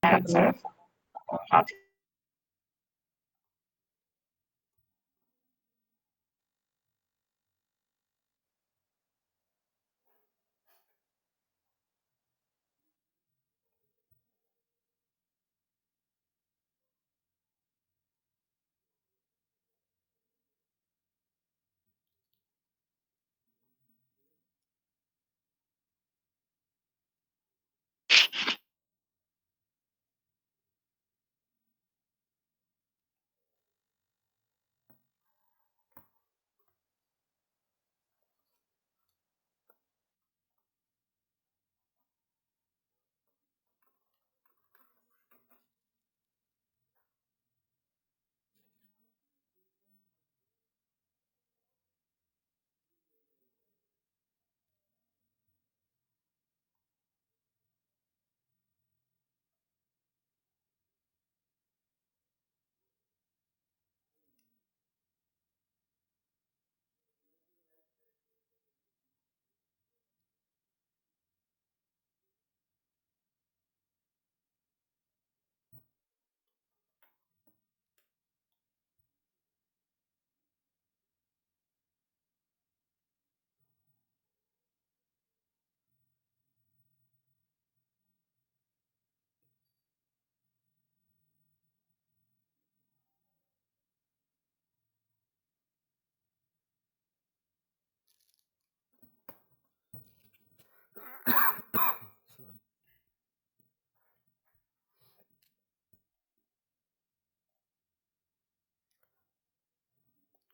answer. Sorry.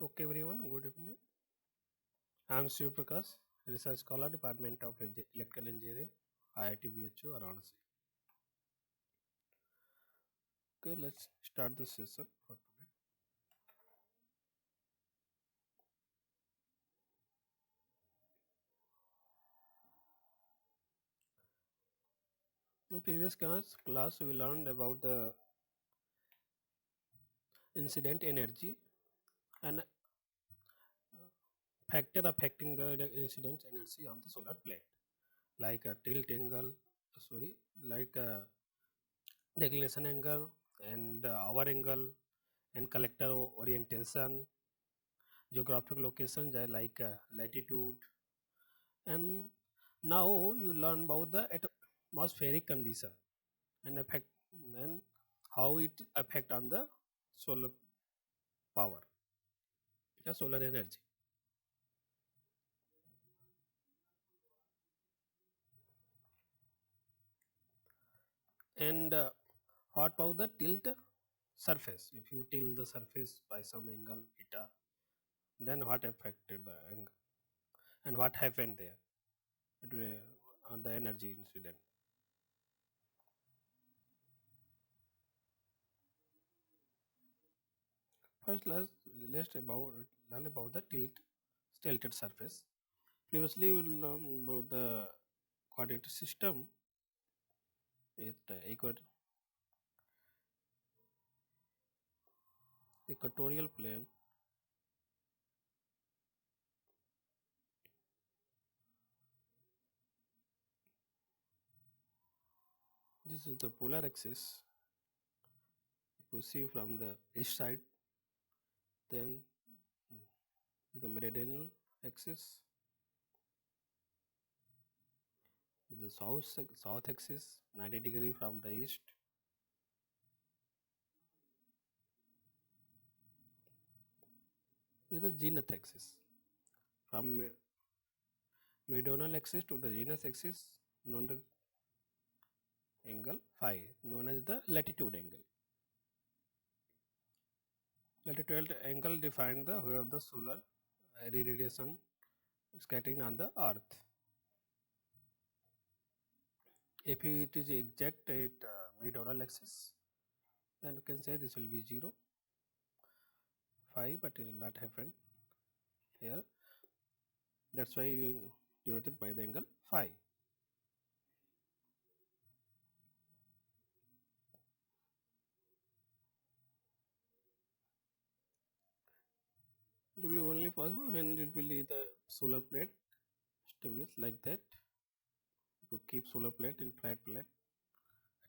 Okay, everyone. Good evening. I am Shiv Prakash, Research Scholar, Department of Electrical Engineering, IIT BHU, Varanasi. Okay, let's start the session for today. In previous class, we learned about the incident energy and factor affecting the incident energy on the solar plate, like a tilt angle, sorry, like a declination angle and hour angle and collector orientation, geographic location like latitude, and now you learn about the atmospheric condition and effect and how it affect on the solar power, the solar energy. And what about the tilt surface? If you tilt the surface by some angle beta, then what affected the angle and what happened there on the energy incident? First, let's about learn about the tilted surface. Previously, we learned about the coordinate system. It equatorial plane. This is the polar axis. If you see from the east side, then the meridional axis is the south axis, 90 degree from the east. This is the zenith axis. From meridional axis to the zenith axis, known as angle phi, known as the latitude angle. Latitude angle defines the where the solar radiation scattering on the earth. If it is exact at meridional axis, then you can say this will be 0 5, but it will not happen here. That's why you denoted by the angle phi. It will be only possible when it will be the solar plate established like that. If you keep solar plate in flat plate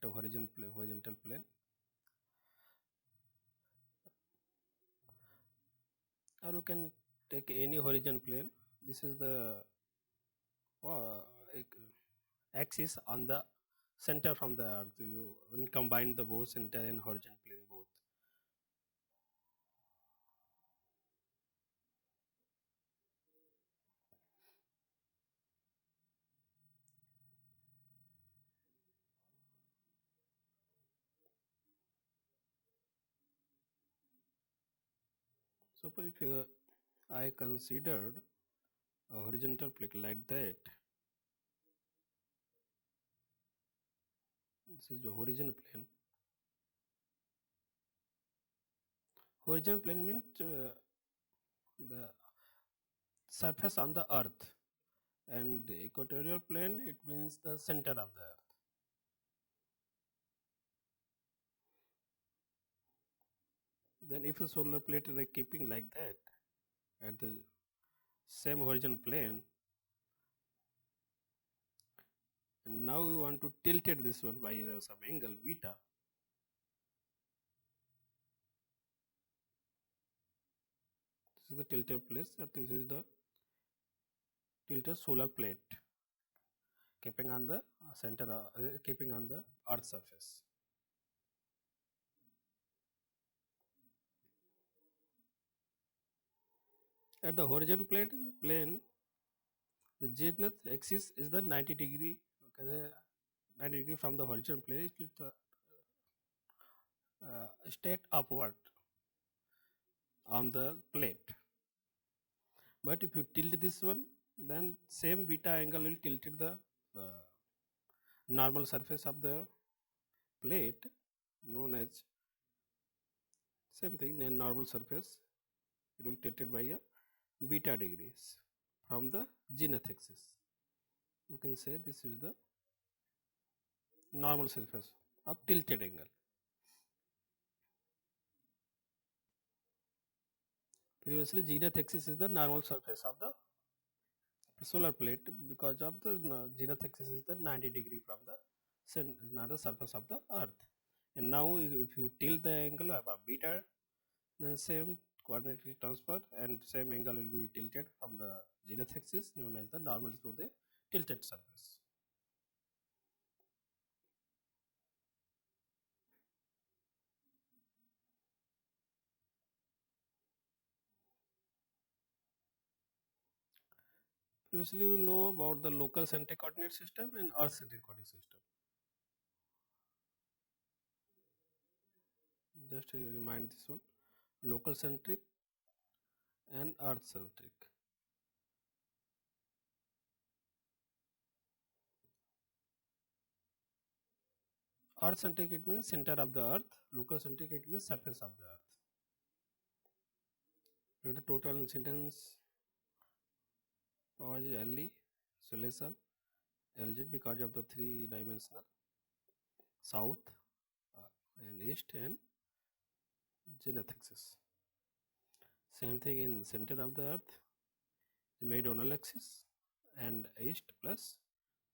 at a horizontal plane, or you can take any horizontal plane. This is the uh, like, axis on the center from the earth. You combine the both center and horizontal plane both. So if I considered a horizontal plane like that, this is the horizontal plane. Horizontal plane means the surface on the earth, and the equatorial plane it means the center of the earth. Then if a solar plate is like keeping like that at the same horizontal plane, and now we want to tilt it this one by some angle beta. This is the tilted place, and this is the tilted solar plate keeping on the center, keeping on the earth surface. At the horizontal plane, the zenith axis is the 90 degree. Okay, the 90 degree from the horizontal plane. It will straight upward on the plate. But if you tilt this one, then same beta angle will tilt the uh, normal surface of the plate, known as same thing and normal surface. It will tilted by a beta degrees from the zenith axis. You can say this is the normal surface of tilted angle. Previously, zenith axis is the normal surface of the solar plate because of the zenith axis is the 90 degree from the another surface of the earth. And now if you tilt the angle of a beta, then same coordinate will transfer and same angle will be tilted from the zenith axis known as the normal to the tilted surface. Previously you know about the local centric coordinate system and earth centric coordinate system. Just to remind this one, local centric and earth centric. Earth centric it means center of the earth, local centric it means surface of the earth. Where the total incidence power is LE solution LZ because of the three dimensional south uh, and east and zenith axis. Same thing in the center of the earth, the meridional axis and east plus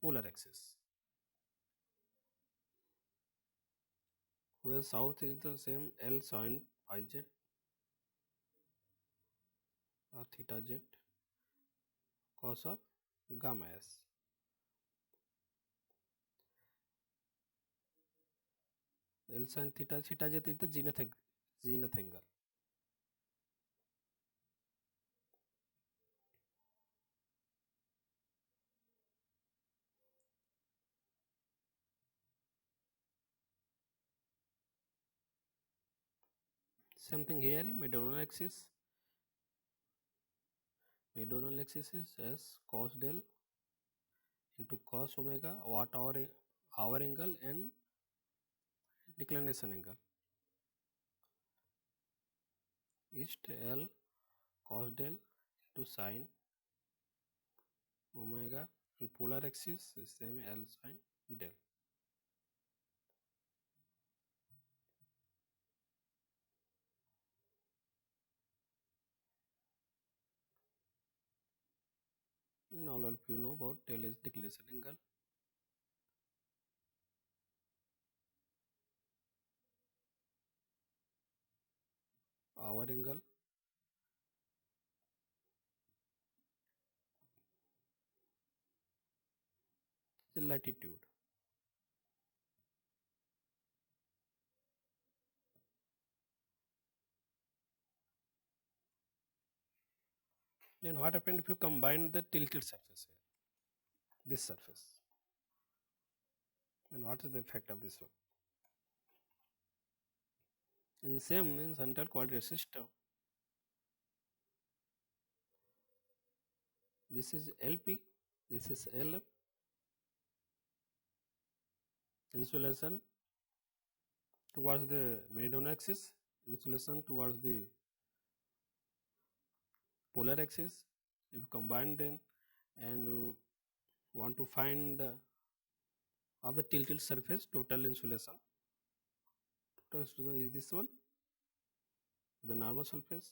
polar axis. Where south is the same L sin phi z or theta z cos of gamma s. L sin theta z is the zenith angle. Something here in meridional axis is as cos del into cos omega watt hour angle and declination angle. East L cos del into sine omega and polar axis is same L sine del. And all of you know about del is declination angle. hour angle, the latitude. Then what happened if you combine the tilted surface here, this surface? And what is the effect of this one? In same in central coordinate system, this is LP, this is LM, insulation towards the meridian axis, insulation towards the polar axis. If you combine them and you want to find the of the tilted surface total insulation, total insulation is this one, the normal surface.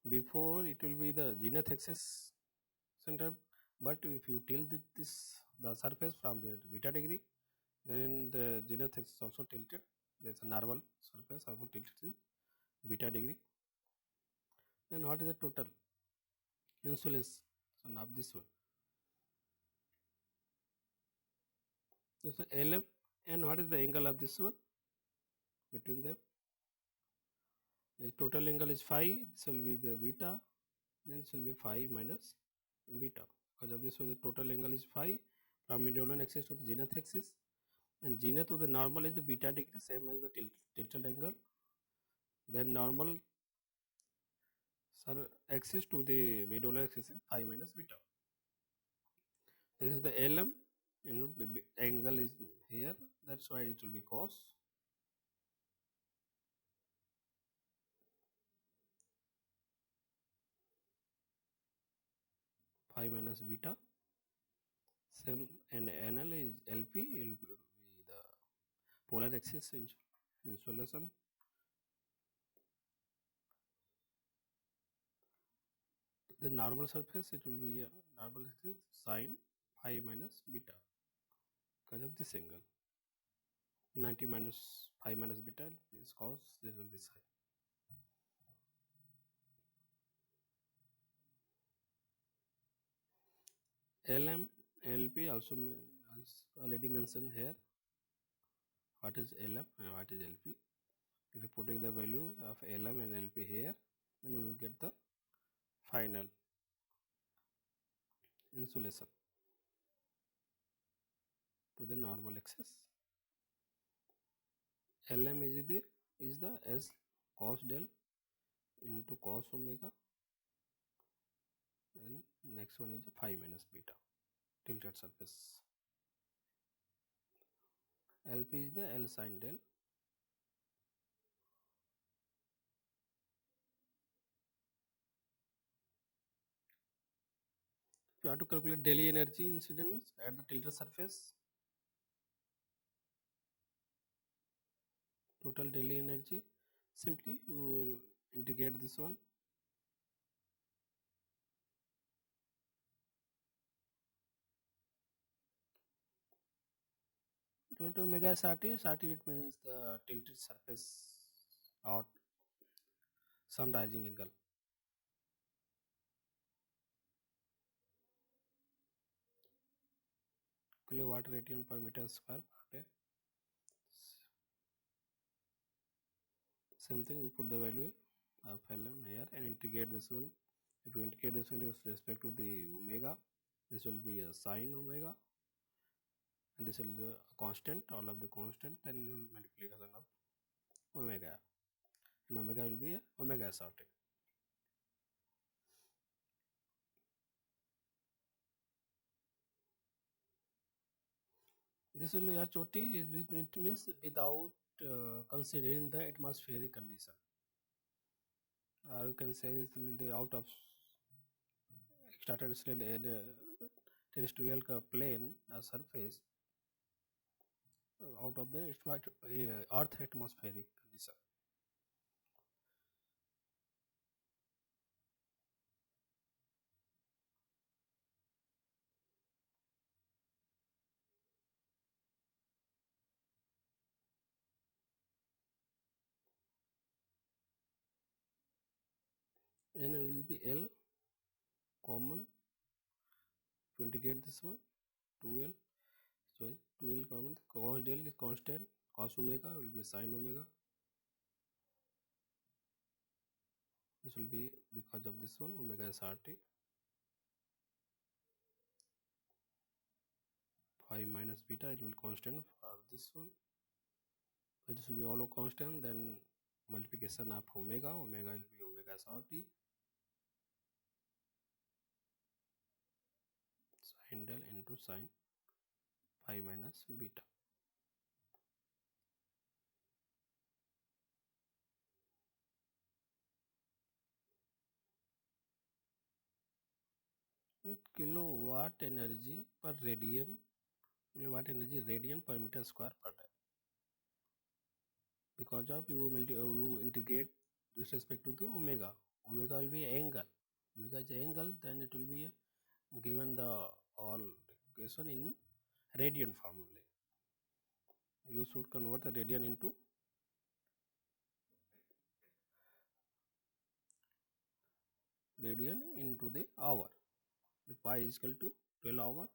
Before it will be the zenith axis center, but if you tilt this the surface from the beta degree, then the zenith axis also tilted. There's a normal surface also tilted in beta degree. Then what is the total insulation of this one? This is LM, and what is the angle of this one between them? The total angle is phi. This will be the beta. Then this will be phi minus beta. Because of this, so the total angle is phi from median axis to the zenith axis, and zenith to the normal is the beta degree, same as the tilted angle. Then normal axis to the median axis is phi minus beta. This is the LM, and angle is here. That's why it will be cos. Phi minus beta. Same, and NL is LP. It will be the polar axis insulation. The normal surface, it will be normal axis sine phi minus beta because of this angle. 90 minus phi minus beta is cos, this will be sine. LM, LP also already mentioned here. What is LM and what is LP? If you putting the value of LM and LP here, then we will get the final insulation to the normal axis. LM is the S cos del into cos omega, and next one is the phi minus beta tilted surface. LP is the L sin del. You have to calculate daily energy incidence at the tilted surface. Total daily energy. Simply you will integrate this one. Delta omega is RT. RT it means the tilted surface or sun rising angle. Kilowatt radian per meter square per day. Same thing, we put the value of Ln here and integrate this one. If you integrate this one with respect to the omega, this will be a sine omega, and this will be a constant, all of the constant, then multiplication of omega, and omega will be a omega SRT. This will be HOT, it means without considering the atmospheric condition. You can say this will be out of terrestrial plane surface, out of the earth atmospheric condition. and it will be L common to integrate this one. 2L, sorry, 2L common. Cos del is constant, cos omega will be sin omega. This will be because of this one, omega is RT. Phi minus beta, it will constant for this one. So this will be all constant, then multiplication of omega, omega will be omega is RT. Sin del into sin phi minus beta. Kilowatt energy per radian, kilowatt energy radian per meter square per day. Because of you integrate with respect to the omega. Omega will be angle. Omega is angle, then it will be given the all equation in radian form only. You should convert the radian into the hour. The pi is equal to 12 hour.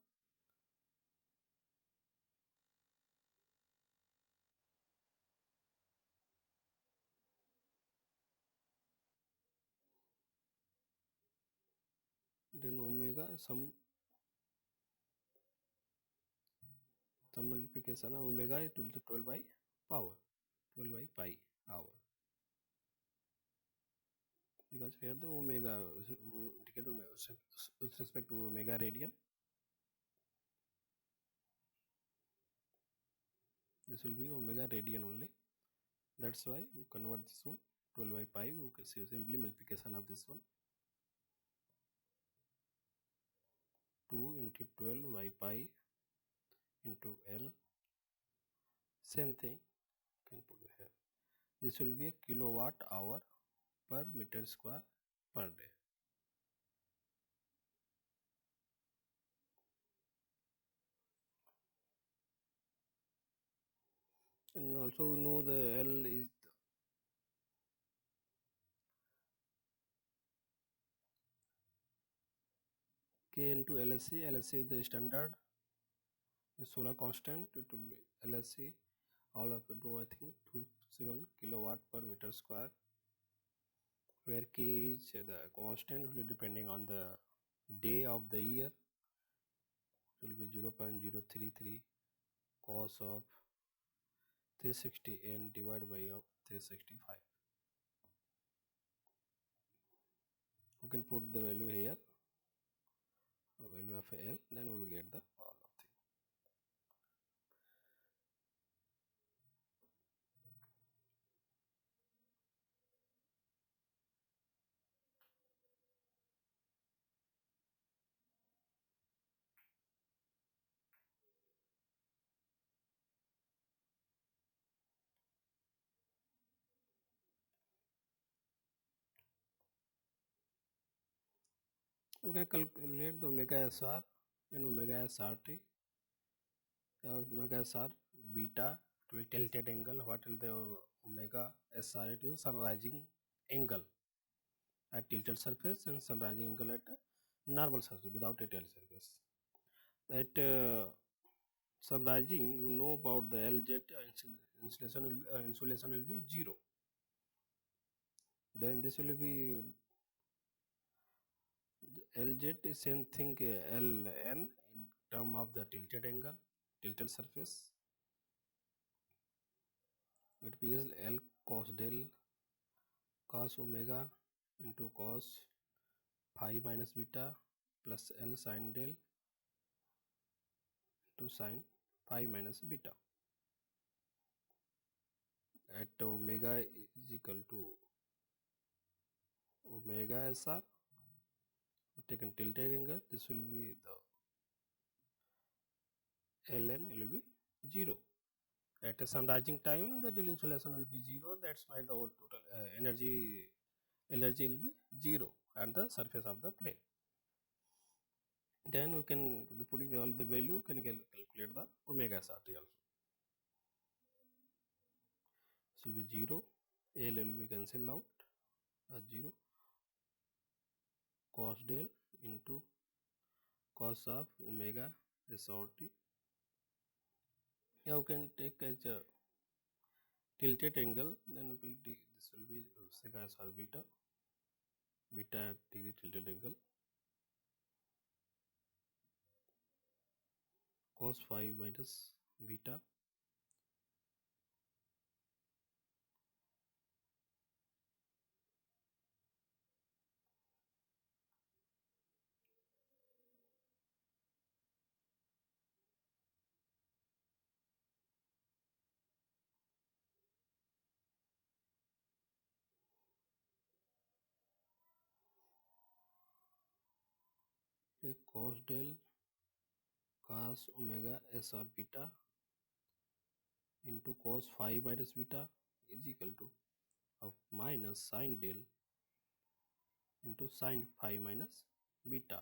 Then omega some multiplication of omega it will be 12 by power, 12 by pi hour. Because here the omega indicate with respect to omega radian. This will be omega radian only. That's why you convert this one 12 by pi. You can see simply multiplication of this one. 2 into 12 by pi into L. Same thing can put here. This will be a kilowatt hour per meter square per day. And also we know the L is K into LSC. LSC is the standard, the solar constant. It will be LSC all of it to I think 27 kilowatt per meter square, where K is the constant will be depending on the day of the year. It will be 0.033 cos of 360 n divided by of 365. You can put the value here, value of L, then we will get the all of thing. You can calculate the omega SR and omega SRT. Omega SR beta, it will tilted angle. What will the omega SR? It will sun rising angle at tilted surface and sun rising angle at normal surface without a tilted surface. That sun rising, you know about the LZ insulation will be 0. Then this will be LZ is same thing LN in term of the tilted angle, tilted surface. It is L cos del cos omega into cos phi minus beta plus L sin del into sin phi minus beta. At omega is equal to omega SR. Taken tilted angle, this will be the Ln, it will be 0. At a sun rising time, the insulation will be 0. That's why the whole total energy will be 0 on the surface of the plane. Then we can putting all the value can calculate the omega SRT also. This will be 0. L will be cancelled out as 0. cos del into cos of omega SRT. Yeah, you can take as a tilted angle, then we will this will be omega SR beta degree tilted angle, cos phi minus beta cos del cos omega SR beta into cos phi minus beta is equal to of minus sin del into sin phi minus beta.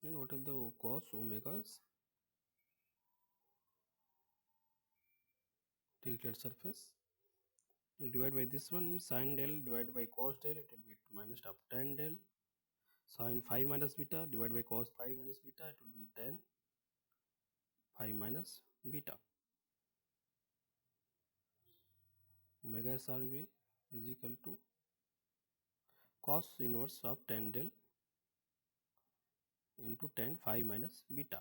Then what are the cos omega's tilted surface? We'll divide by this one, sin del divided by cos del, it will be minus of tan del. Sin phi minus beta divided by cos phi minus beta, it will be tan phi minus beta. Omega SRB is equal to cos inverse of tan del into tan phi minus beta.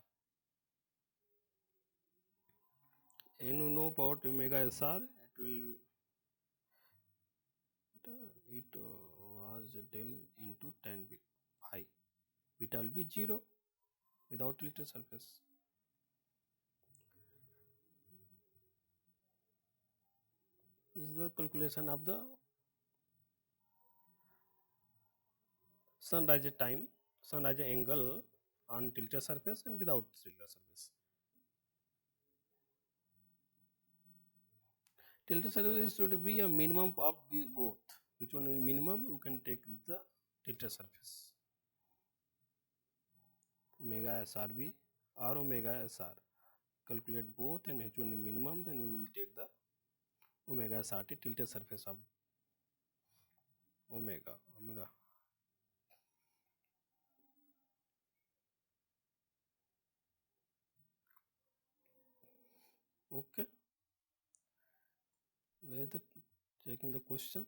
And you know about omega SR, it was del into tan phi. Beta will be 0 without tilted surface. This is the calculation of the sunrise time, sunrise angle on tilted surface and without tilted surface. Tilted surface should be a minimum of both. Which one is minimum? You can take the tilted surface. Omega SRB or omega SR. Calculate both, and which one is minimum, then we will take the omega SRT tilted surface of omega. Okay. Let's checking the question.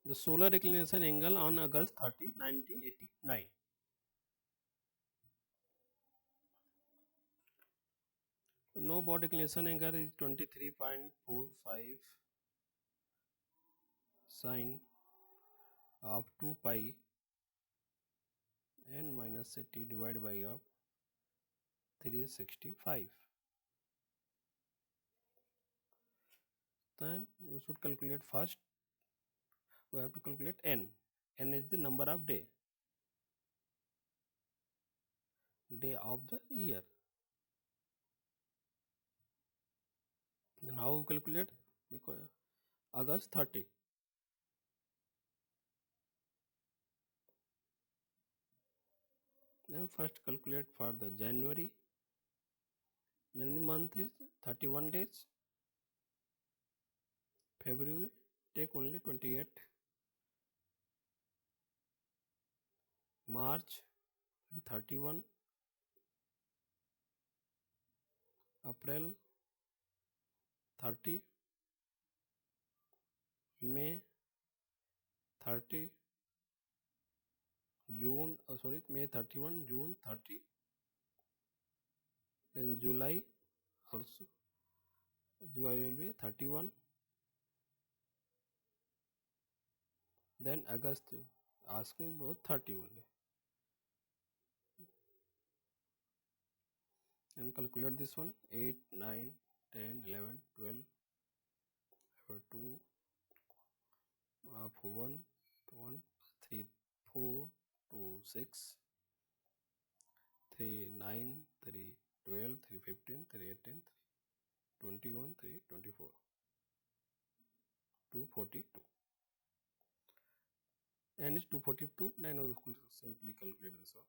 The solar inclination angle on August 30, 1989. No body inclination angle is 23.45 sine of 2 pi n minus 80 divided by of 365. Then we should calculate first. We have to calculate n. N is the number of day of the year. Then how we calculate? Because August 30. Then first calculate for the January. Then the month is 31 days. February take only 28. March 31. April 30. May 30. May 31, June 30, and July also. July will be 31. Then August asking about 30 only. And calculate this one 8, 9, 10, 11, 12, 2, 1, 1, 3, 4, 2, 6, 3, 9, 3, 12, 3, 15, 3, 18, 3, 21, 3, 24, 242. And it's 242. Then we will simply calculate this one.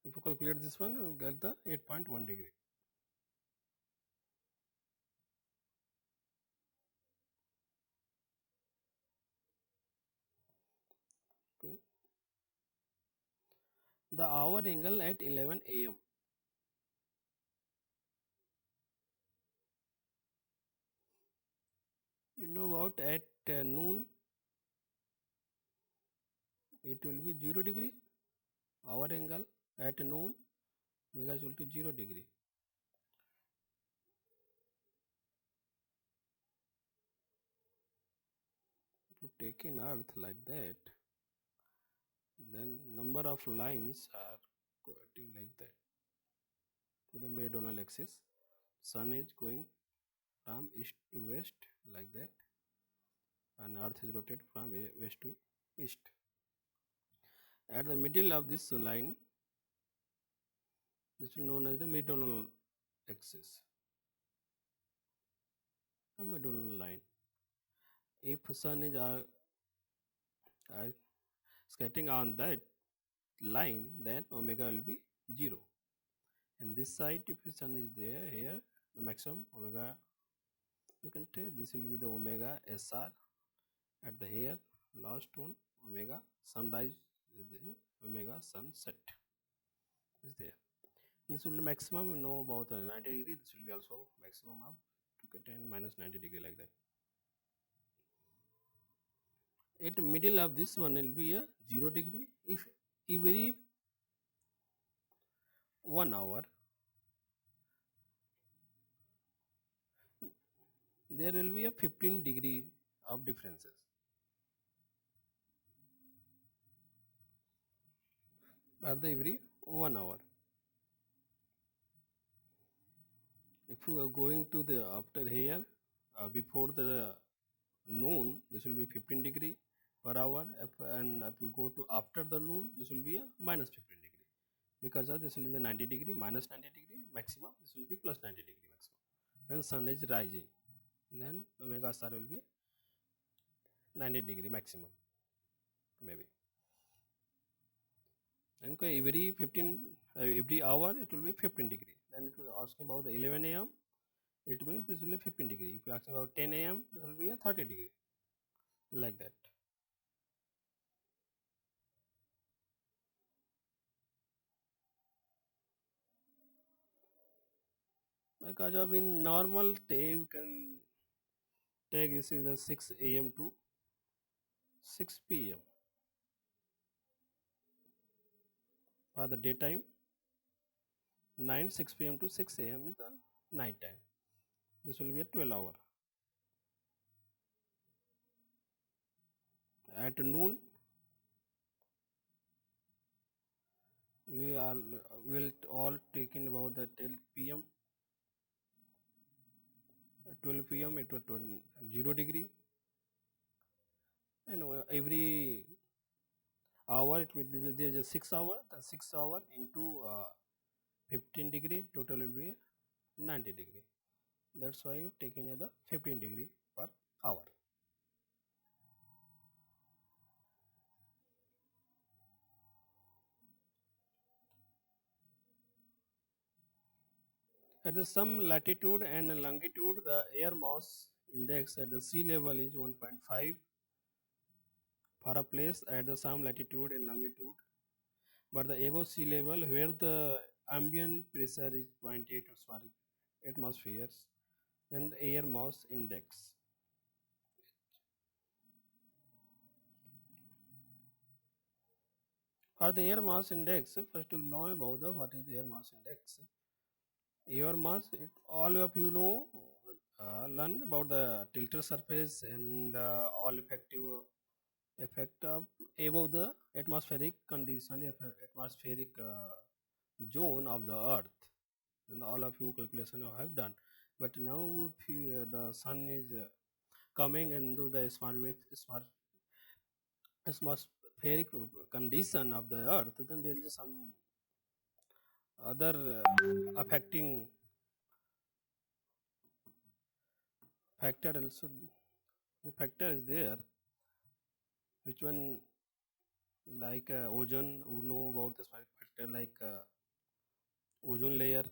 If you calculate this one, you get the 8.1 degree. Okay. The hour angle at 11 a.m. You know about at noon, it will be 0 degree. Hour angle at noon, omega is equal to 0 degree. If you take in earth like that, then number of lines are going like that to the meridional axis. Sun is going from east to west like that, and earth is rotated from west to east. At the middle of this line, this is known as the meridional axis, a meridional line. If sun is uh, skating on that line, then omega will be 0. And this side, if the sun is there here, the maximum omega, you can take this will be the omega SR at the here last one, omega sunrise is there, omega sunset is there. This will be maximum. We know about 90 degree. This will be also maximum of 10 minus 90 degree like that. At the middle of this one will be a 0 degree. If every 1 hour there will be a 15 degree of differences. At the every 1 hour. If you are going to the after here before the noon, this will be 15 degree per hour, and if you go to after the noon, this will be a minus 15 degree. Because of this will be the 90 degree minus 90 degree maximum, this will be plus 90 degree maximum. When sun is rising, then omega star will be 90 degree maximum maybe. And every 15 every hour it will be 15 degree. Then it will asking about the 11 a.m. It means this will be 15 degree. If you ask about 10 a.m. it will be a 30 degree like that. Because of in normal day you can take this is the 6 a.m. to 6 p.m. for the daytime. 9 6 p.m. to 6 a.m. is the night time. This will be a 12 hour. At noon we all will all taking about the 12 p.m. 12 p.m. it was 0 degree, and every hour it will there is a 6 hour, the 6 hour into 15 degree total will be 90 degree. That's why you taking the 15 degree per hour. At the some latitude and longitude, the air mass index at the sea level is 1.5 for a place at the some latitude and longitude, but the above sea level where the ambient pressure is 0.8 atmospheres, then the air mass index. For the air mass index, first to know about the what is the air mass index. Air mass, all of you know, learn about the tilted surface and all effective effect of above the atmospheric condition, atmospheric zone of the earth, and all of you calculation you have done. But now if you, the sun is coming into the atmospheric condition of the earth, then there is some other affecting factor also, factor is there, which one like ozone, who know about this factor like ozone layer,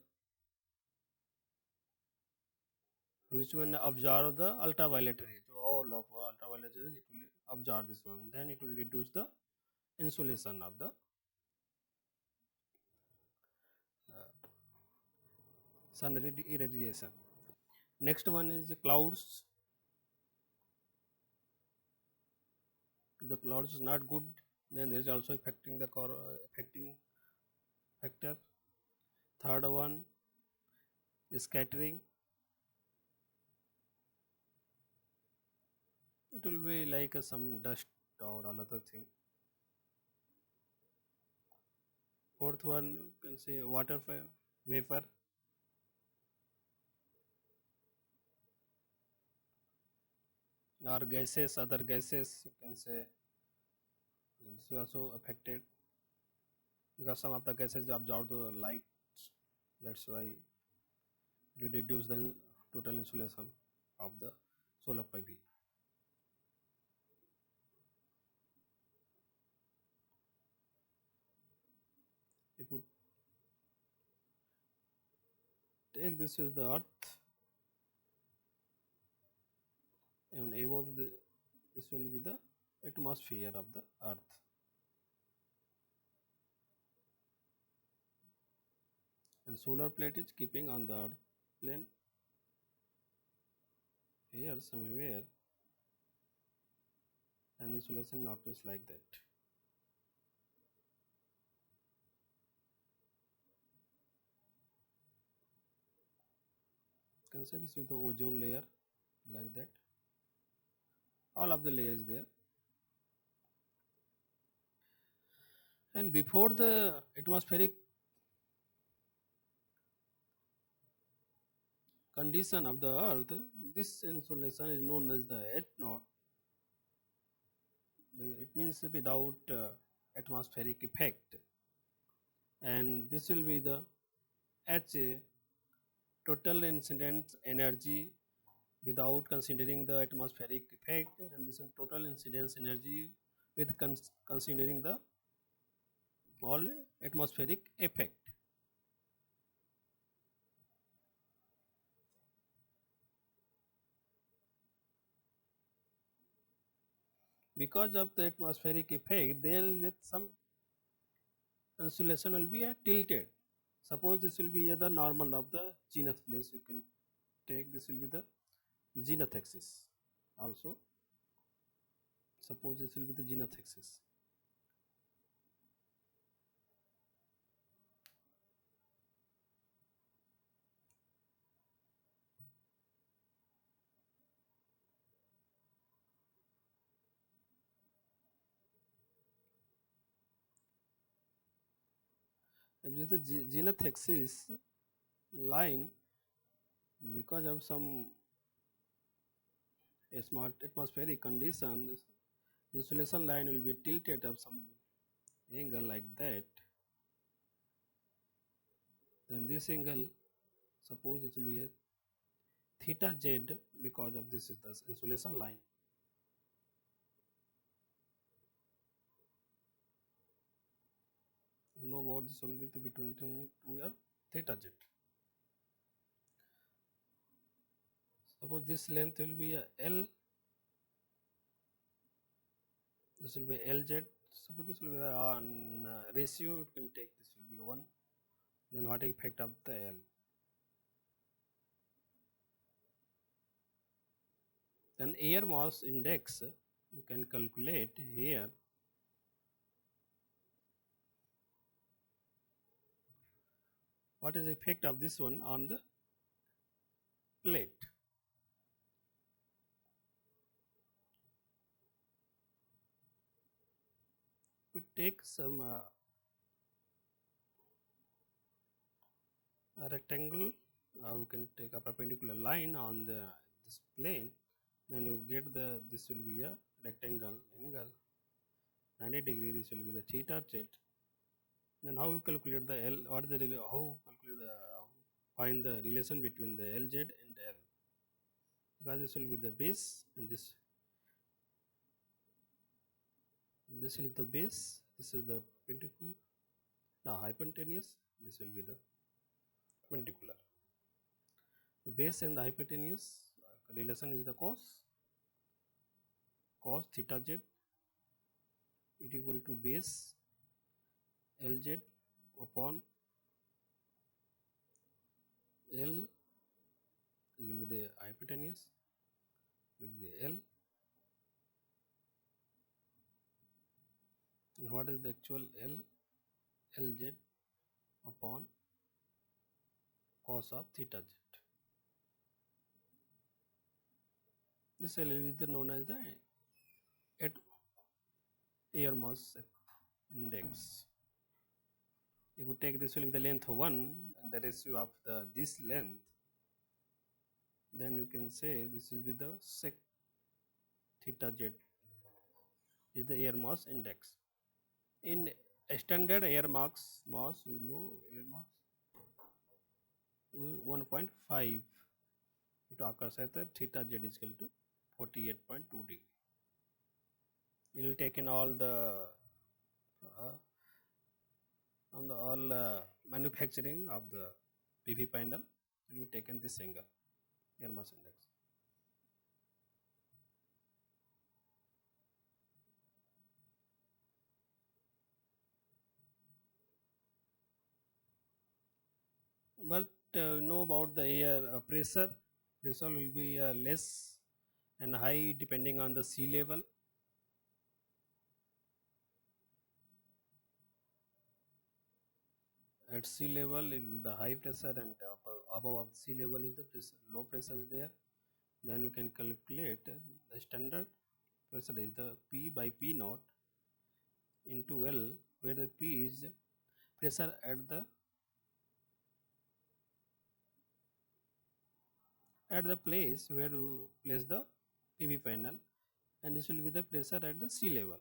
which one absorb the ultraviolet rays. All of ultraviolet rays it will absorb this one. Then it will reduce the insulation of the sun irradiation. Next one is the clouds. The clouds is not good. Then there is also affecting the affecting factor. Third one is scattering. It will be like some dust or another thing. Fourth one you can say water vapor. Or gases, other gases you can say this is also affected because some of the gases absorb the light. That's why it reduce the total insulation of the solar PV. If you take this is the earth and above this will be the atmosphere of the earth, and solar plate is keeping on the earth plane here somewhere, and insulation occurs like that. You can say this with the ozone layer like that. All of the layers there, and before the atmospheric condition of the earth, this insulation is known as the H naught. It means without atmospheric effect, and this will be the H total incident energy without considering the atmospheric effect, and this is total incidence energy with considering the all atmospheric effect. Because of the atmospheric effect, there is some insulation will be tilted. Suppose this will be the normal of the zenith place. You can take this will be the zenith axis. Also, suppose this will be the zenith axis. If this is the zenith axis line, because of some smart atmospheric condition, this insulation line will be tilted of some angle like that. Then this angle, suppose it will be a theta z, because of this is the insulation line. You know about this only the between two are theta z. Suppose this length will be a L, this will be LZ. Suppose this will be the ratio, you can take this will be 1. Then what effect of the L? Then air mass index you can calculate here. What is the effect of this one on the plate? We take some a rectangle, we can take a perpendicular line on the this plane, then you get the this will be a rectangle angle 90 degree, this will be the theta z. Then how you calculate the L? What is the how calculate the find the relation between the LZ and L? Because this will be the base, and this is the base, this is the perpendicular, the hypotenuse, this will be the perpendicular. The base and the hypotenuse relation is the cos theta z is equal to base Lz upon L, it will be the hypotenuse, will be the L. And what is the actual L? Lz upon cos of theta z. This L is known as the at air mass index. If you take this will be the length 1 and the ratio of this length, then you can say this will be the sec theta z is the air mass index. In standard air mass, you know, air mass 1.5, it occurs at the theta z is equal to 48.2 degree. It will take in all the on the all manufacturing of the PV panel, it will taken this angle, air mass index. But know about the air pressure. Pressure will be less and high depending on the sea level. At sea level, it will be the high pressure, and above of sea level is the pressure, low pressure is there. Then you can calculate the standard pressure is the P by P naught into L, where the P is pressure at the place where you place the PV panel, and this will be the pressure at the sea level.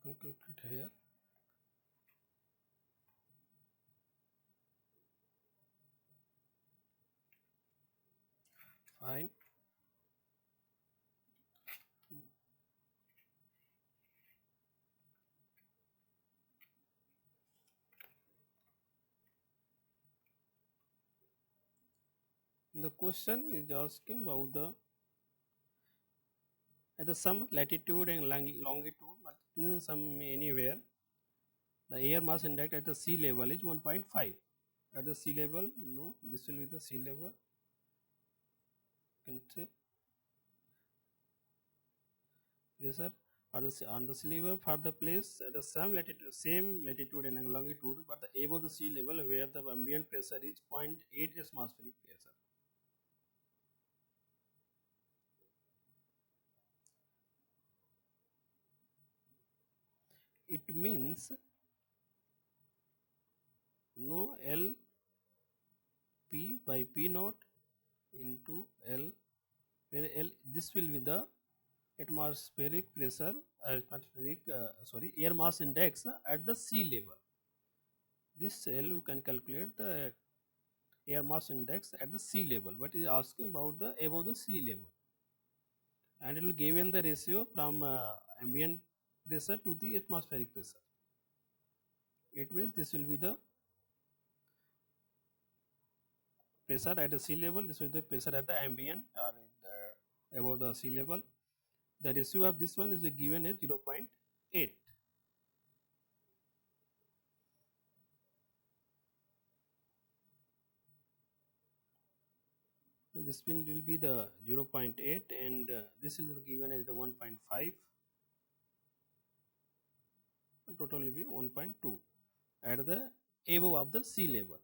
Calculate here. Fine. The question is asking about the at the some latitude and longitude, but in some anywhere, the air mass index at the sea level is 1.5. At the sea level, this will be the sea level. You can say pressure on the sea level for the place at the same latitude and longitude, but the above the sea level where the ambient pressure is 0.8 atmospheric pressure. It means L P by P naught into L, where L this will be the atmospheric pressure, air mass index at the sea level. This L you can calculate the air mass index at the sea level, but it is asking about the above the sea level, and it will given the ratio from ambient pressure to the atmospheric pressure. It means this will be the pressure at the sea level, this will be the pressure at the ambient or above the sea level. The ratio of this one is given as 0.8. This one will be the 0.8, and this will be given as the 1.5. Total will be 1.2 at the above of the sea level.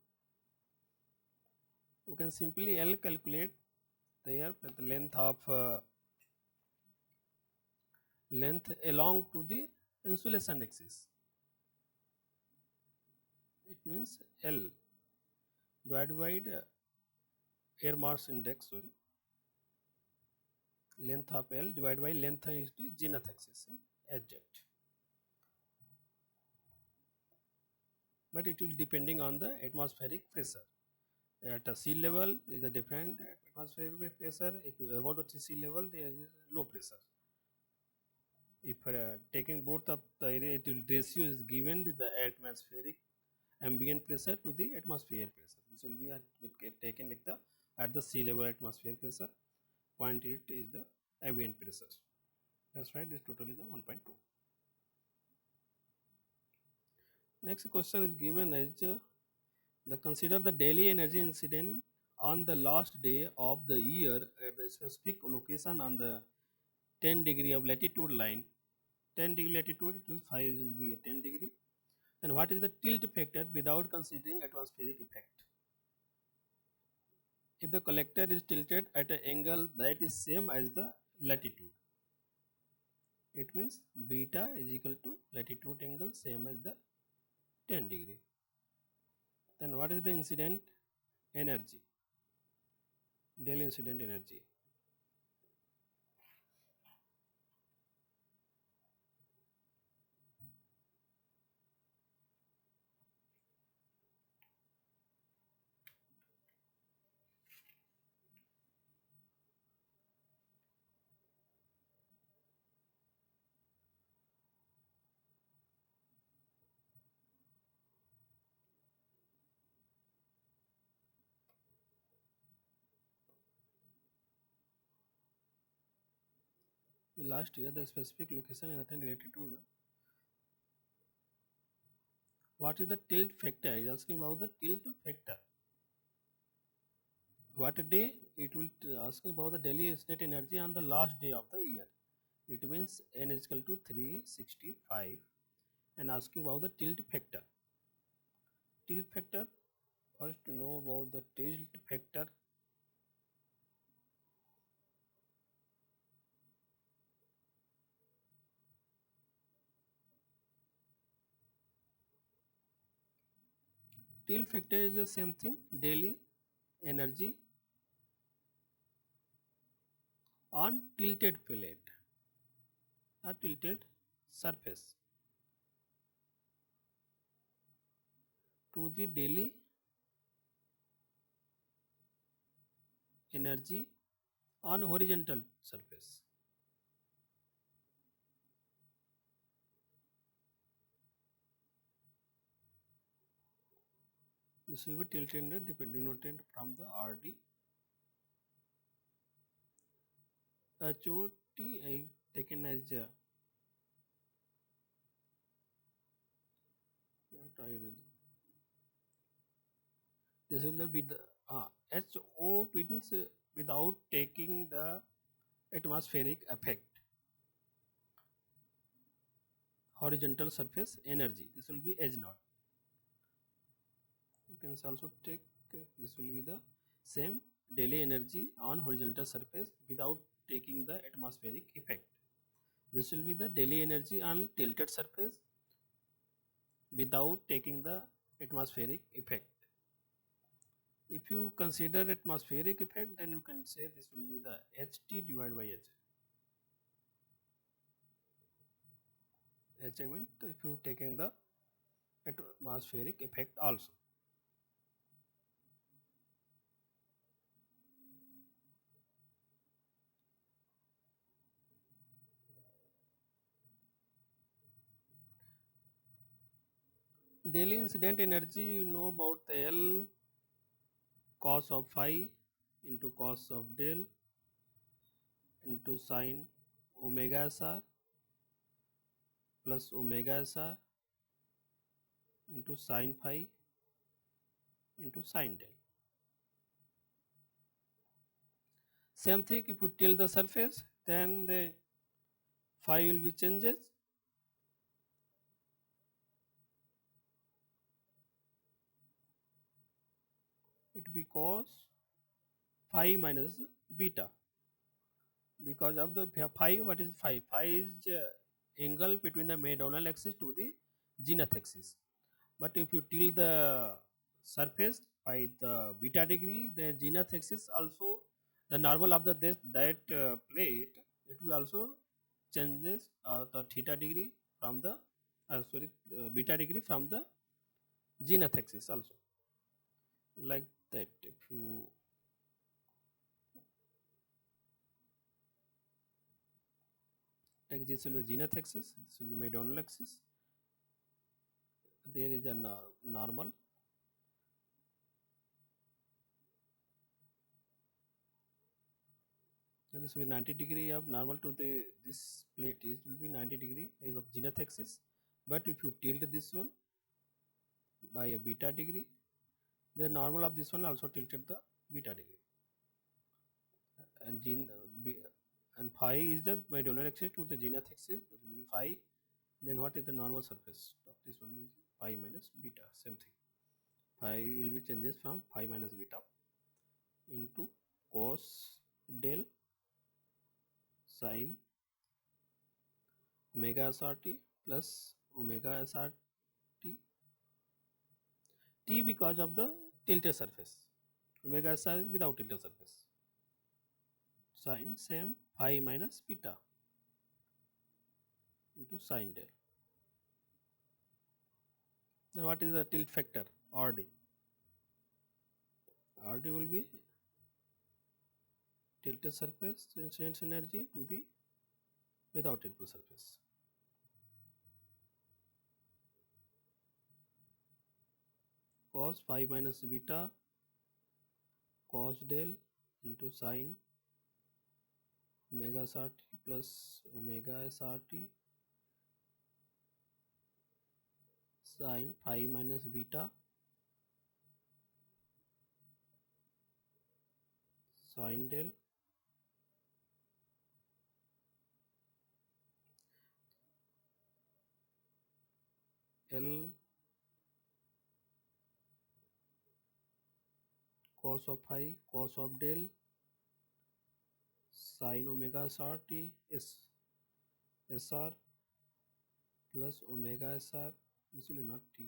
You can simply L calculate there the length along to the insulation axis. It means L divided by air mass index, length of L divided by length is the zenith axis, Hz. But it will depending on the atmospheric pressure. At a sea level is a different atmospheric pressure. If you above the sea level, there is low pressure. If taking both of the area, it will ratio is given with the atmospheric ambient pressure to the atmosphere pressure. This will be taken like the at the sea level atmosphere pressure. 0.8 is the ambient pressure. That's right. This total is the 1.2. Next question is given as the consider the daily energy incident on the last day of the year at the specific location on the 10 degree of latitude line. 10 degree latitude, it means 5 will be a 10 degree. And what is the tilt factor without considering atmospheric effect? If the collector is tilted at an angle that is same as the latitude, it means beta is equal to latitude angle same as the 10 degree. Then what is the incident energy? Daily incident energy. Last year, the specific location and attain latitude. What is the tilt factor? He is asking about the tilt factor. What a day? It will ask about the daily net energy on the last day of the year. It means n is equal to 365 and asking about the tilt factor. Tilt factor, first to know about the tilt factor. Tilt factor is the same thing, daily energy on tilted plate or tilted surface to the daily energy on horizontal surface. This will be tilted denoted from the RD. HOT I taken as this will be the HO means without taking the atmospheric effect. Horizontal surface energy. This will be H naught. You can also take this will be the same daily energy on horizontal surface without taking the atmospheric effect. This will be the daily energy on tilted surface without taking the atmospheric effect. If you consider atmospheric effect, then you can say this will be the HT divided by H. H I mean if you taking the atmospheric effect also. Daily incident energy, you know about the L cos of phi into cos of del into sine omega SR plus omega SR into sine phi into sine del. Same thing, if you tilt the surface, then the phi will be changes. It will be cos phi minus beta. Because of the phi, what is phi? Phi is angle between the meridional axis to the zenith axis. But if you tilt the surface by the beta degree, the zenith axis also, the normal of the that plate, it will also changes the theta degree from the beta degree from the zenith axis also. Like that if you take this will be zenith axis, this will be meridional axis, there is a normal, and this will be 90 degree of normal to the this plate is will be 90 degree of zenith axis, but if you tilt this one by a beta degree, the normal of this one also tilted the beta degree, and and phi is the meridional axis to the zenith axis, it will be phi. Then what is the normal surface of this one is phi minus beta, same thing. Phi will be changes from phi minus beta into cos del sin omega SRT plus omega SRT T because of the tilted surface. Omega SR without tilted surface. Sin same phi minus beta into sin del. Then what is the tilt factor? RD. RD will be tilted surface incidence energy to the without tilted surface. Cos phi minus beta cos del into sin omega SRT plus omega SRT sin phi minus beta sin del L cos of phi cos of del sin omega SRT is SR plus omega SR, this will be not T,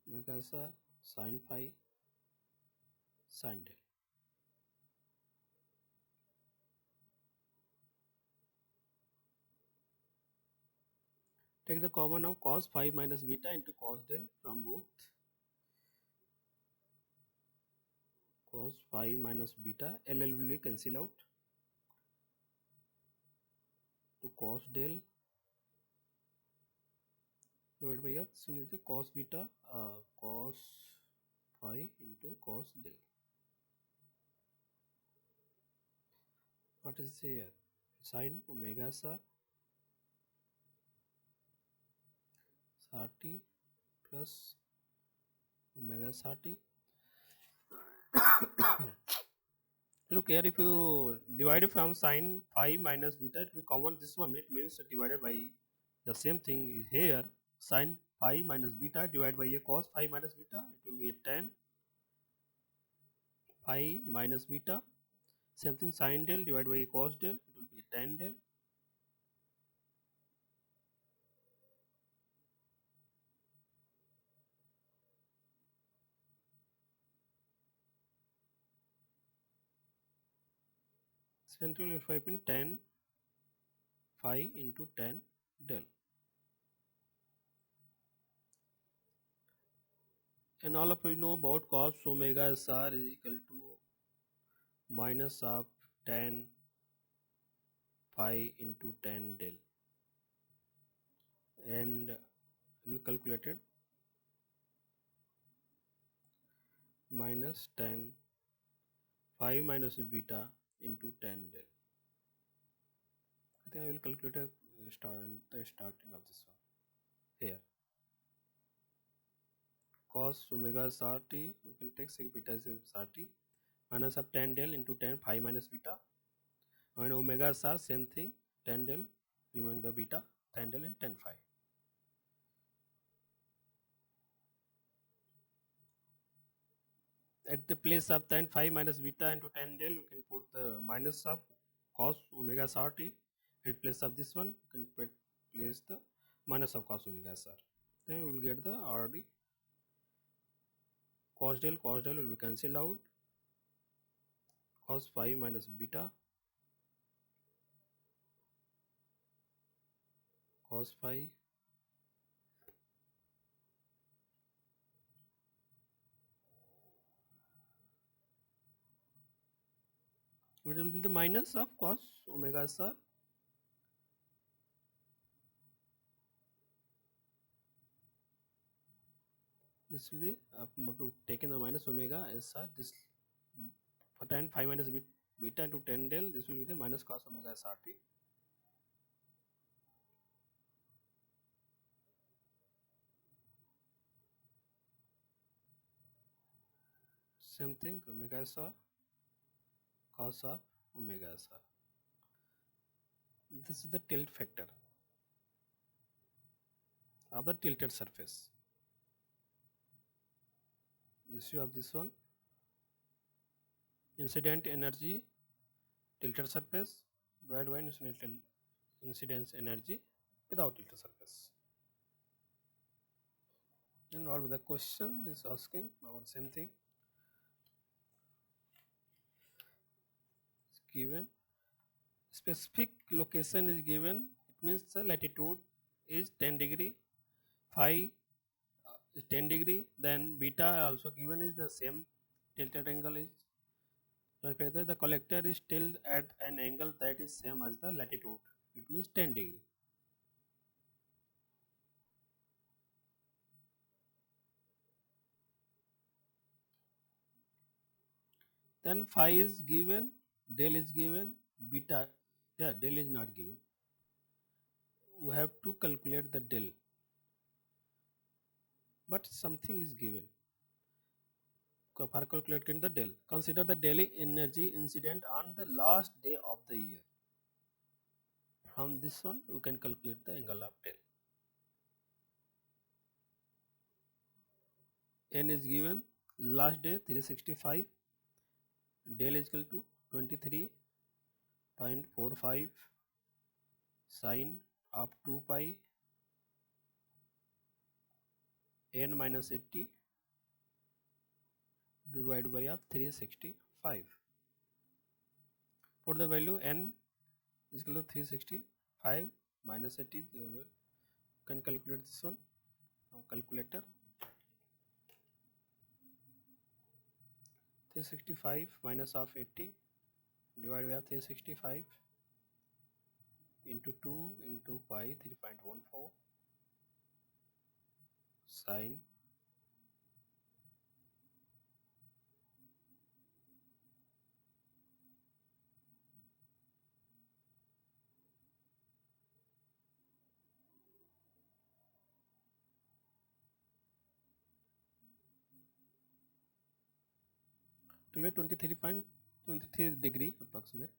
omega SR sin phi sin del. Take the common of cos phi minus beta into cos del from both. Cos phi minus beta, LL will be cancel out to cos del divided by f. So the cos beta, cos phi into cos del. What is here? Sin omega SR SRT plus omega SRT. Look here, if you divide it from sin phi minus beta, it will common this one. It means divided by the same thing is here. Sin phi minus beta divided by a cos phi minus beta. It will be a tan phi minus beta. Same thing sin del divided by a cos del. It will be a tan del. Central will be in tan phi into tan del. And all of you know about cos omega SR is equal to minus of tan phi into tan del. And we calculated minus tan phi minus beta into tan del. I think I will calculate the starting of this one here. Cos omega SRT, you can take sig beta as SRT minus of tan del into tan phi minus beta, and omega SR same thing, tan del removing the beta, tan del and tan phi. At the place of tan phi minus beta into tan del, you can put the minus of cos omega SRT. At place of this one, you can place the minus of cos omega SR. Then we will get the RD. Cos del will be cancelled out. Cos phi minus beta, cos phi It will be the minus of cos omega SR. This will be taken the minus omega SR. This for tan phi minus beta into 10 del. This will be the minus cos omega SRT. Same thing, omega SR cos of omega SR. This is the tilt factor of the tilted surface. This you have this one, incident energy tilted surface divided by incidence energy without tilted surface. And what the question is asking about same thing. It's given specific location is given. It means the latitude is 10 degree, phi is 10 degree, then beta also given is the same, tilted angle is whether the collector is tilted at an angle that is same as the latitude, it means 10 degree. Then phi is given, del is given, beta, yeah, del is not given. We have to calculate the del, but something is given for calculating the del. Consider the daily energy incident on the last day of the year. From this one, we can calculate the angle of del. N is given, last day 365, del is equal to 23.45 sine of 2 pi n minus 80 divided by of 365. Put the value n is equal to 365 minus 80. You can calculate this one from calculator. 365 minus of 80 divided by 365 into 2 into pi 3.14 sine 23.23 degree approximate.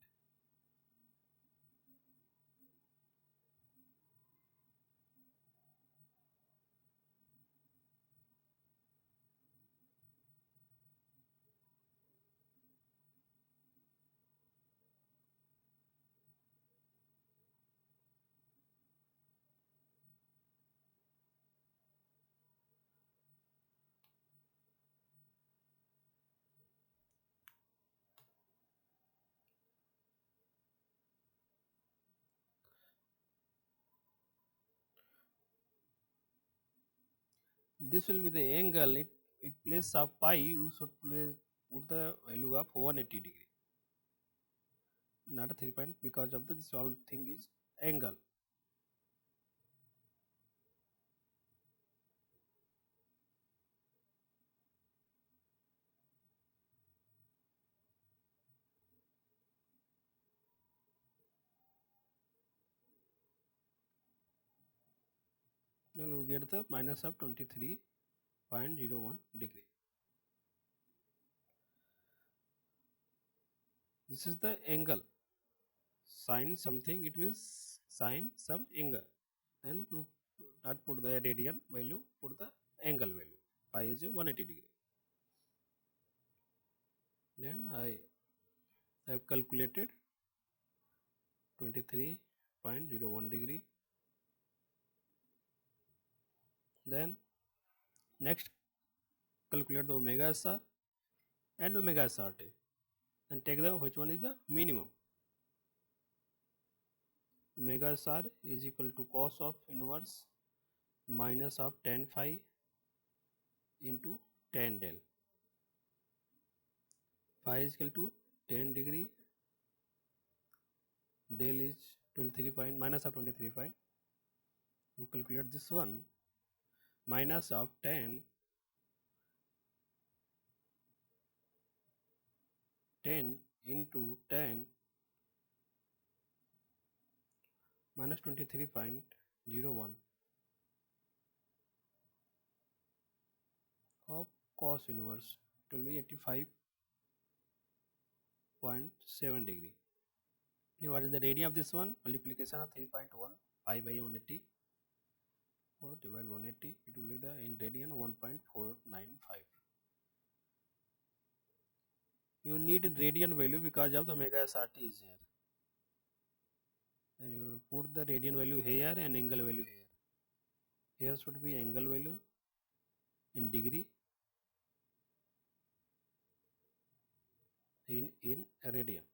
This will be the angle. It place of pi, you should put the value of 180 degree, not a 3 point, because of this all thing is angle. Then we get the minus of 23.01 degree. This is the angle. Sine something, it means sine some angle. And to not put the radian value, put the angle value. Pi is 180 degree. Then I have calculated 23.01 degree. Then next calculate the omega SR and omega SRT and take the which one is the minimum. Omega SR is equal to cos of inverse minus of tan phi into tan del. Phi is equal to 10 degree del is 23 point minus of 23 point. We calculate this one, minus of 10 into 10 minus 23.01 of cos inverse. It will be 85.7 degree. And what is the radian of this one? Multiplication of 3.1 pi by 180 or divided by 180. It will be the in radian 1.495. You need radian value because of the omega SRT is here. And you put the radian value here and angle value here. Here should be angle value in degree in radian.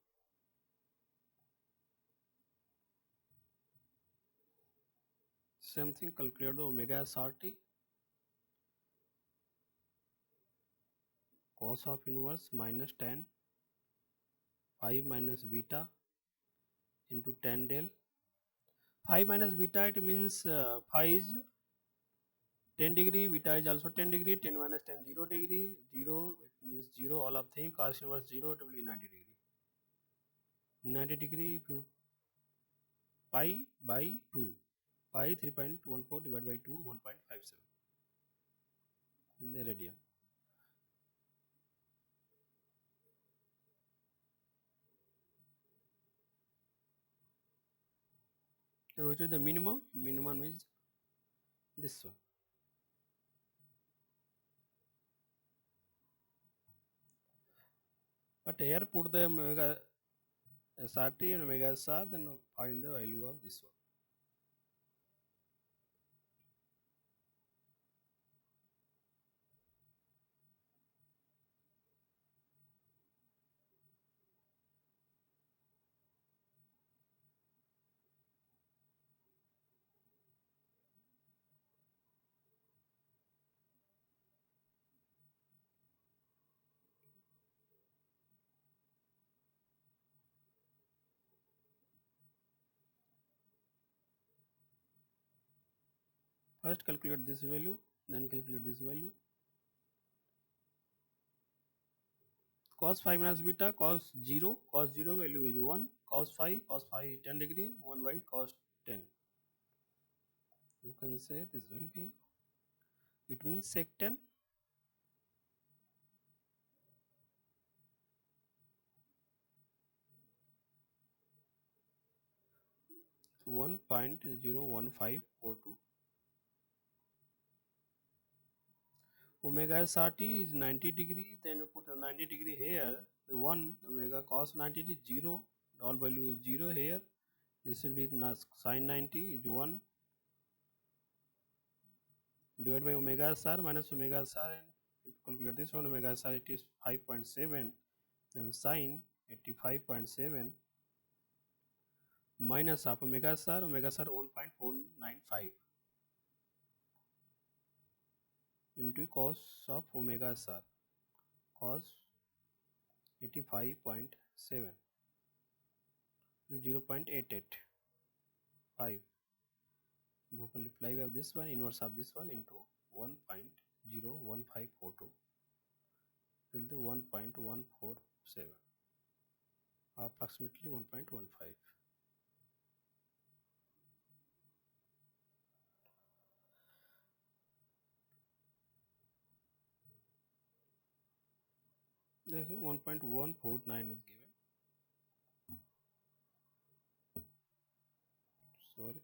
Same thing, calculate the omega SRT. Cos of inverse minus tan 5 minus beta into tan del. 5 minus beta, it means phi is 10 degree, beta is also 10 degree, 10 minus 10 0 degree, 0 it means 0 all of things, cos inverse 0 it will be 90 degree. 90 degree if you pi by 2, pi 3.14 divided by 2 1.57 in the radian. So which is the minimum? Minimum is this one. But here put the omega SRT and omega SR, then find the value of this one. First calculate this value, then calculate this value. Cos phi minus beta, cos 0 value is 1, cos phi 10 degree, 1 by cos 10. You can say this will be, it means sec 10. So 1.01542. Omega SRT is 90 degree, then you put a 90 degree here, the 1 omega cos 90 is 0, all value is 0 here. This will be sin 90 is 1 divided by omega SR minus omega SR, and if you calculate this one, omega SR it is 5.7, then sin 85.7 minus of omega SR 1.495 into cos of omega SR, cos 85.7 0.885. Multiply of this one, inverse of this one into 1.01542 will be 1.147, approximately 1.15. There is 1.149 is given. Sorry.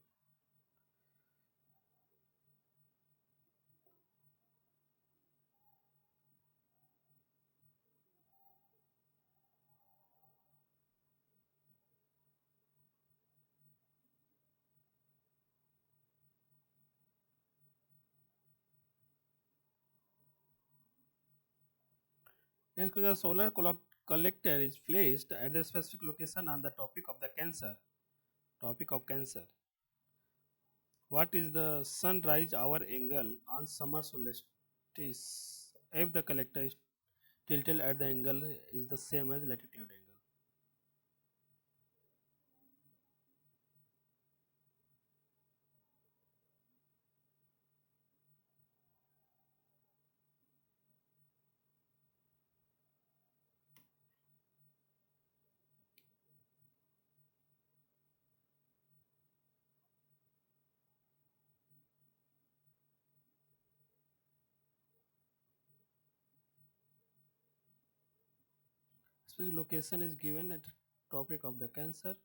Next, the solar collector is placed at the specific location on the topic of the cancer. Topic of cancer. What is the sunrise hour angle on summer solstice if the collector is tilted at the angle is the same as latitude angle? Specific location is given at tropic of the Cancer.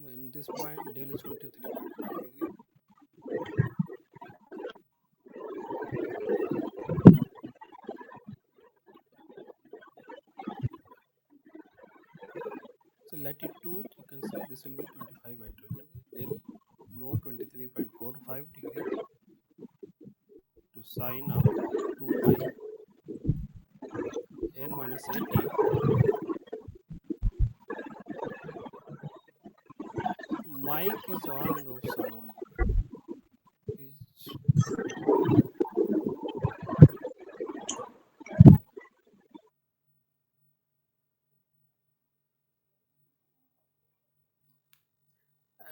In this point, del is 23.5 degree. So latitude, you can say this will be 25 by 2 degree. Del no 23.45 degree to sine of 2 pi n minus 80. Mic is on of someone. Is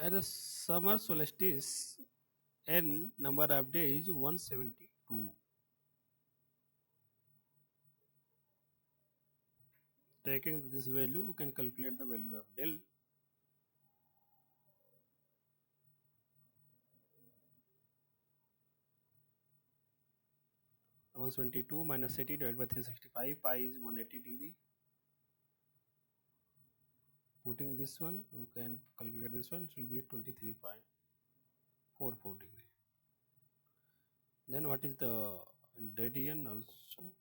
at the summer solstice, n number of days 172. Taking this value, you can calculate the value of del. One 72 minus 80 divided by 365, pi is 180 degree. Putting this one, you can calculate this one, it will be 23.44 degree. Then what is the radian also?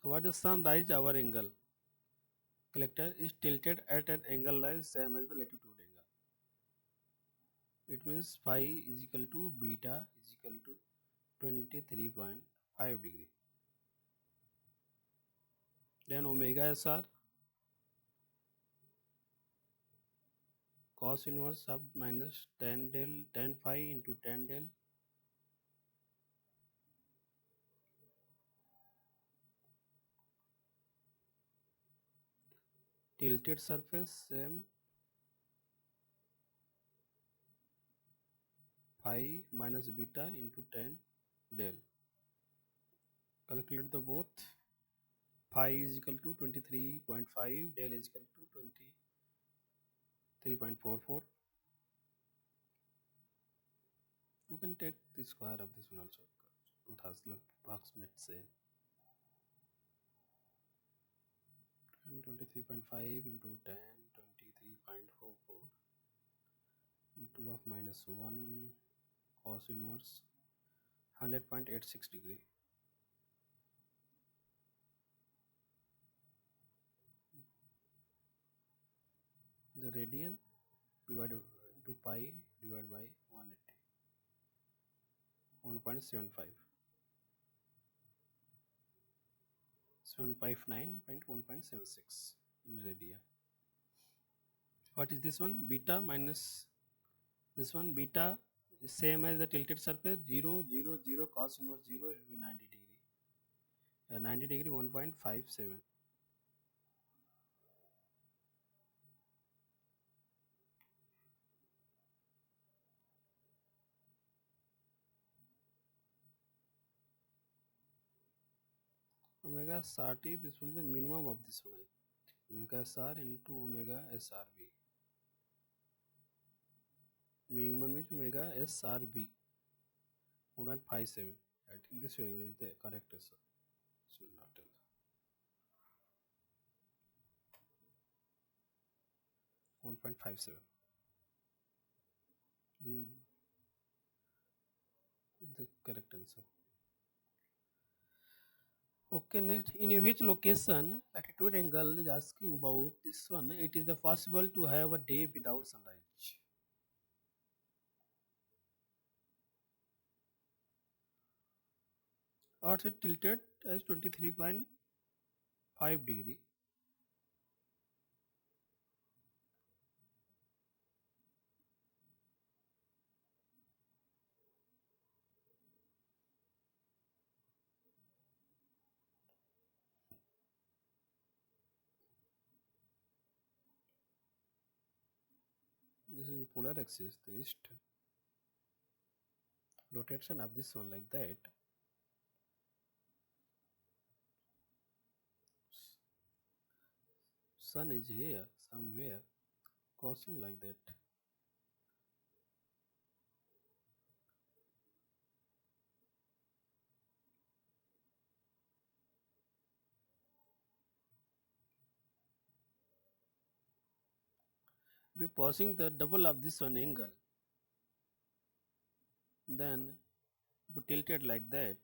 So what is sunrise hour angle? Collector is tilted at an angle like same as the latitude angle. It means phi is equal to beta is equal to 23.5 degree. Then omega SR cos inverse of minus 10 del 10 phi into 10 del tilted surface same phi minus beta into 10 del. Calculate the both. Phi is equal to 23.5, del is equal to 23.44. You can take the square of this one also. Both has like approximate same. 23.5 into 10, 23.44 into of minus 1 cos inverse 100.86 degree. The radian divided into pi divided by 180. 1.75. 759.1.76 in radian. What is this one? Beta minus this one. Beta is same as the tilted surface. 0, 0, 0 cos inverse 0 will be 90 degree. 90 degree 1.57. Omega SRT, this will be the minimum of this one. Omega SR into Omega SRB. Minimum means Omega SRB 1.57. I think this way is the correct answer. So not 1.57. Is the correct answer. Okay, next, in which location latitude angle is asking about this one? It is the possible to have a day without sunrise. Earth is tilted as 23.5 degree. This is the polar axis, the east. Rotation of this one like that. Sun is here somewhere crossing like that. Be passing the double of this one angle, then you tilt it like that.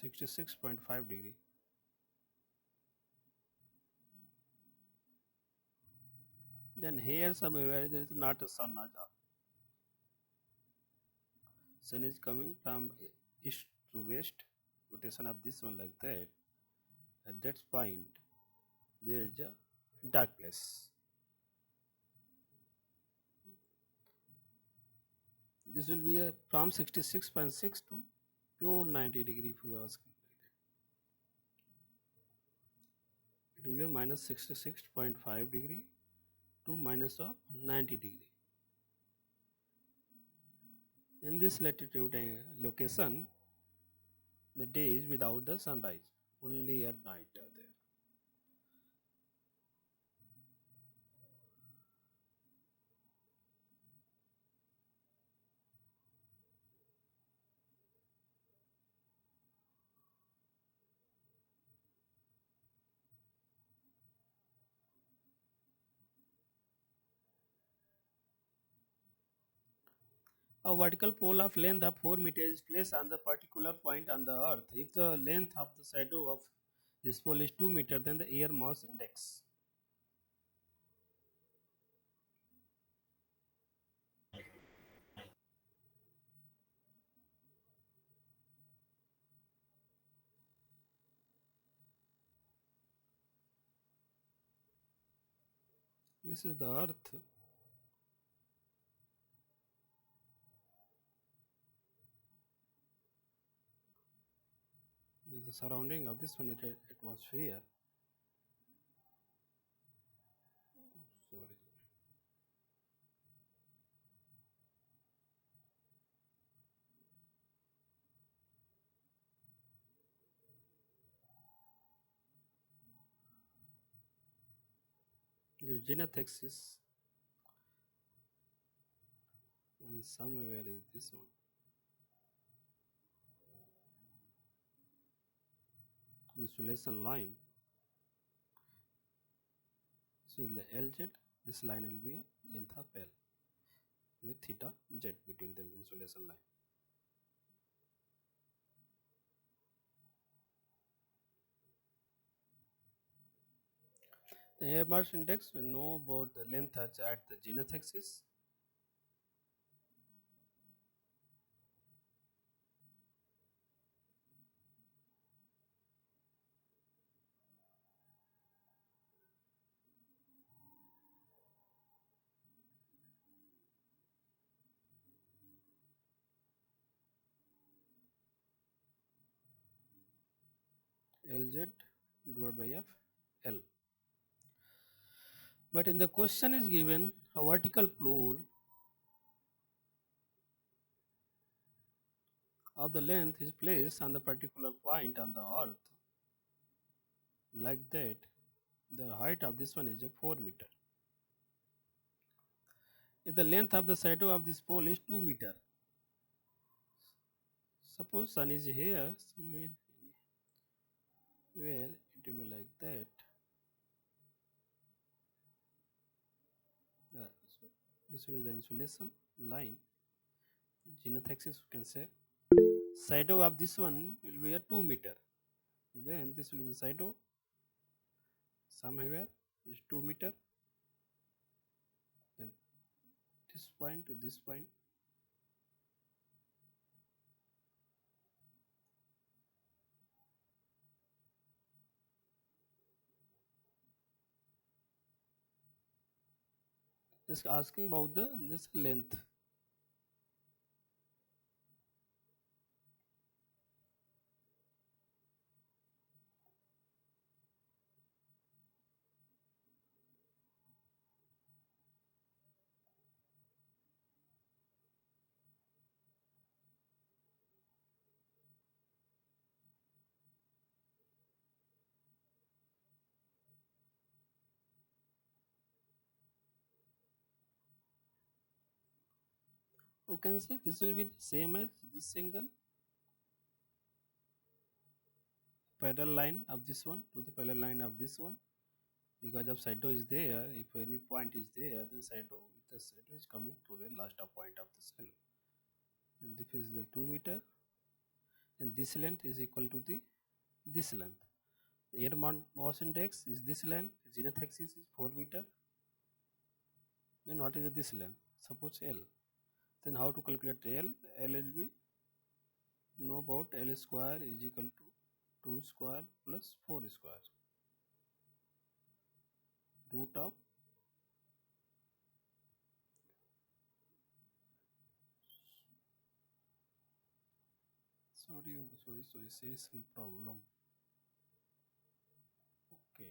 66.5 degree. Then here somewhere there is not a sun. Sun is coming from east to west. Rotation of this one like that. At that point, there is a dark place. This will be a from 66.6 to pure 90 degree if you ask. It will be minus 66.5 degree to minus of 90 degree. In this latitude location, the day is without the sunrise, only at night are there. A vertical pole of length of 4 meters is placed on the particular point on the earth. If the length of the shadow of this pole is 2 meters, then the air mass index. This is the earth. The surrounding of this one is atmosphere. Sorry. Your zenith axis and somewhere is this one. Insulation line. So the LZ, this line will be a length of L with theta Z between them insulation line. The air mass index, we know about the length at the zenith axis. LZ divided by F L. But in the question is given a vertical pole of the length is placed on the particular point on the earth like that. The height of this one is a 4 meter. If the length of the shadow of this pole is 2 meter, suppose sun is here somewhere where it will be like that. So this will be the insulation line. Zenith axis you can say. Shadow of this one will be a 2 meter. Then this will be the shadow. Somewhere is 2 meter. Then this point to this point. Just asking about the this length. You can say this will be the same as this angle. parallel line of this one to the parallel line of this one. Because of shadow is there, if any point is there, then shadow with the shadow is coming to the last point of the cell. And this is the 2 meter, and this length is equal to the this length. The air mass index is this length, zenith axis is 4 meter. Then what is this length? Suppose L. Then how to calculate L? L will be know about L square is equal to 2 square plus 4 square root of, sorry, there is some problem. Okay,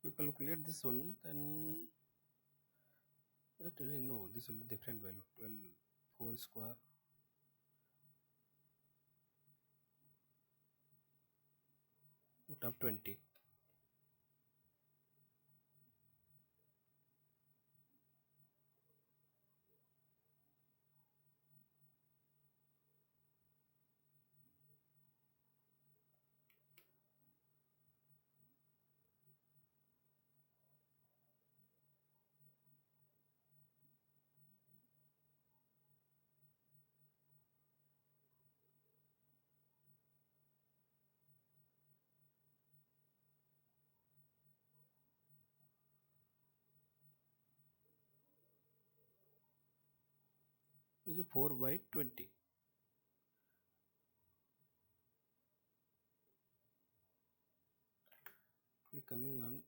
we calculate this one, then no, this will be different value. 12 4 square root of 20. Is 4 by 20. Click coming on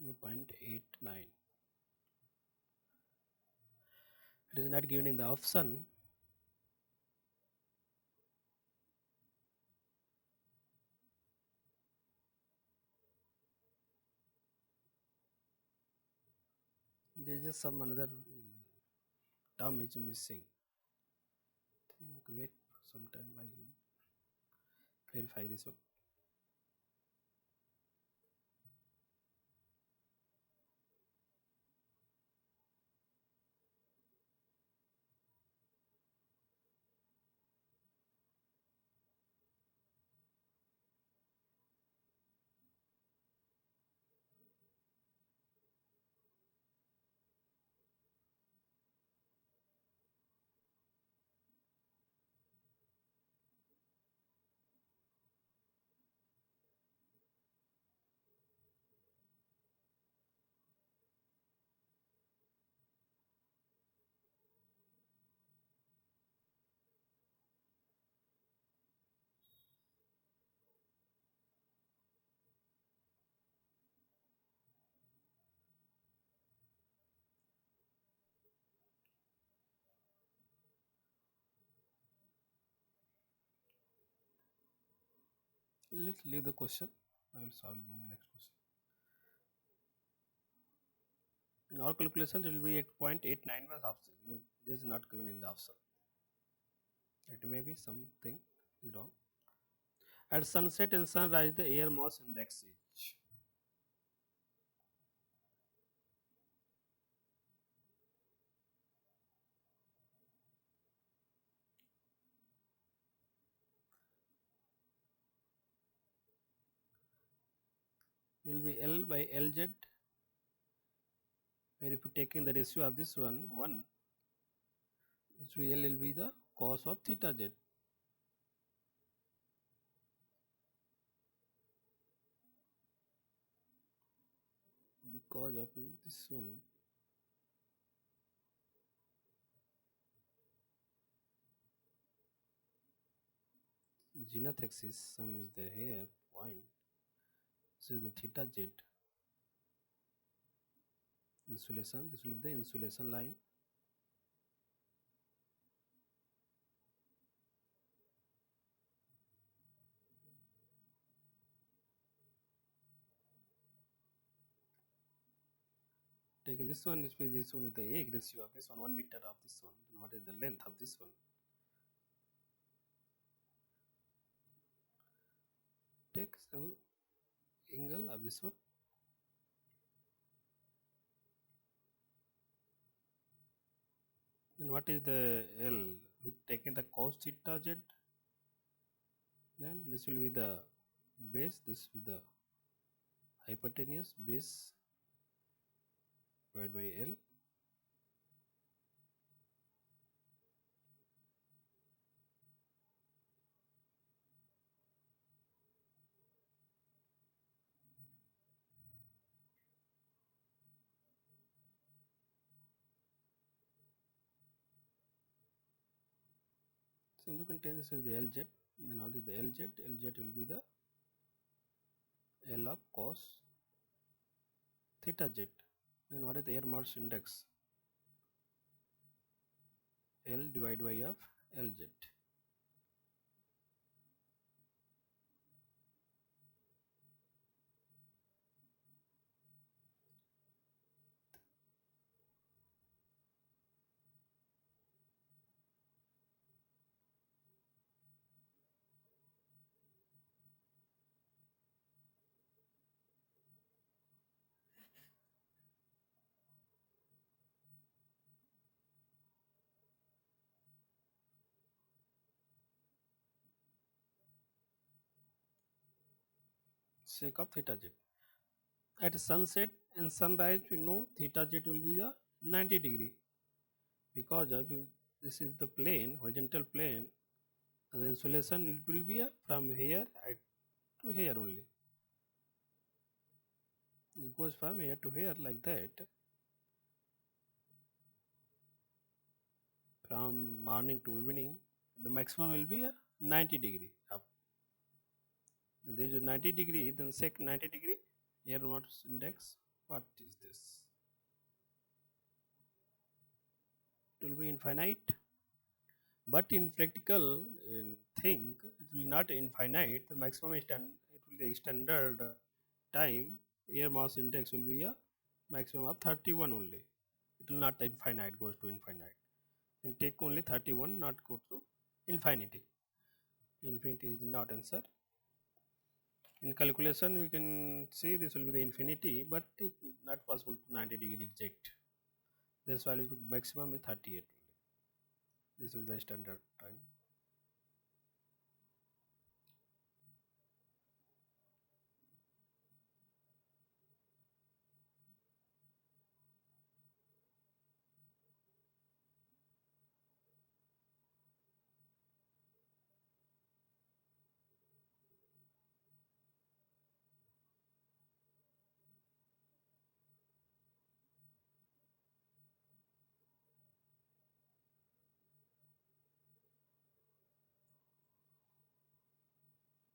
0.89. It is not given in the option. There is just some another term is missing. Think wait for some time. I will clarify this one. Let's leave the question. I will solve the next question. In our calculation, it will be 8.89 was option. It is not given in the option. It may be something is wrong. At sunset and sunrise, the air mass index is will be L by Lz, where if you taking the ratio of this one, this L will be the cos of theta z because of this one. Zenith axis, some is the here point. This is the theta z insulation. This will be the insulation line. Taking this one, this one is the A ratio of this one, 1 meter of this one. Then what is the length of this one? Take some angle of this one. Then what is the L? We taking the cos theta z. Then this will be the base. This will be the hypotenuse base divided by L. So you can take this with the Lz. Then all is the Lz. Lz will be the L of cos theta z. Then what is the air mass index? L divided by of Lz. Sec of theta z. At sunset and sunrise, we know theta z will be the 90 degree because of this is the plane, horizontal plane, and the insulation it will be from here to here only. It goes from here to here like that. From morning to evening, the maximum will be 90 degree up. There is a 90 degree, then sec 90 degree. Air mass index. What is this? It will be infinite. But in practical thing, it will not infinite. The maximum it will be standard time. Air mass index will be a maximum of 31 only. It will not infinite goes to infinite. And take only 31, not go to infinity. Infinity is not answer. In calculation, we can see this will be the infinity, but it not possible to 90 degree exact. This value maximum is 38. This is the standard time.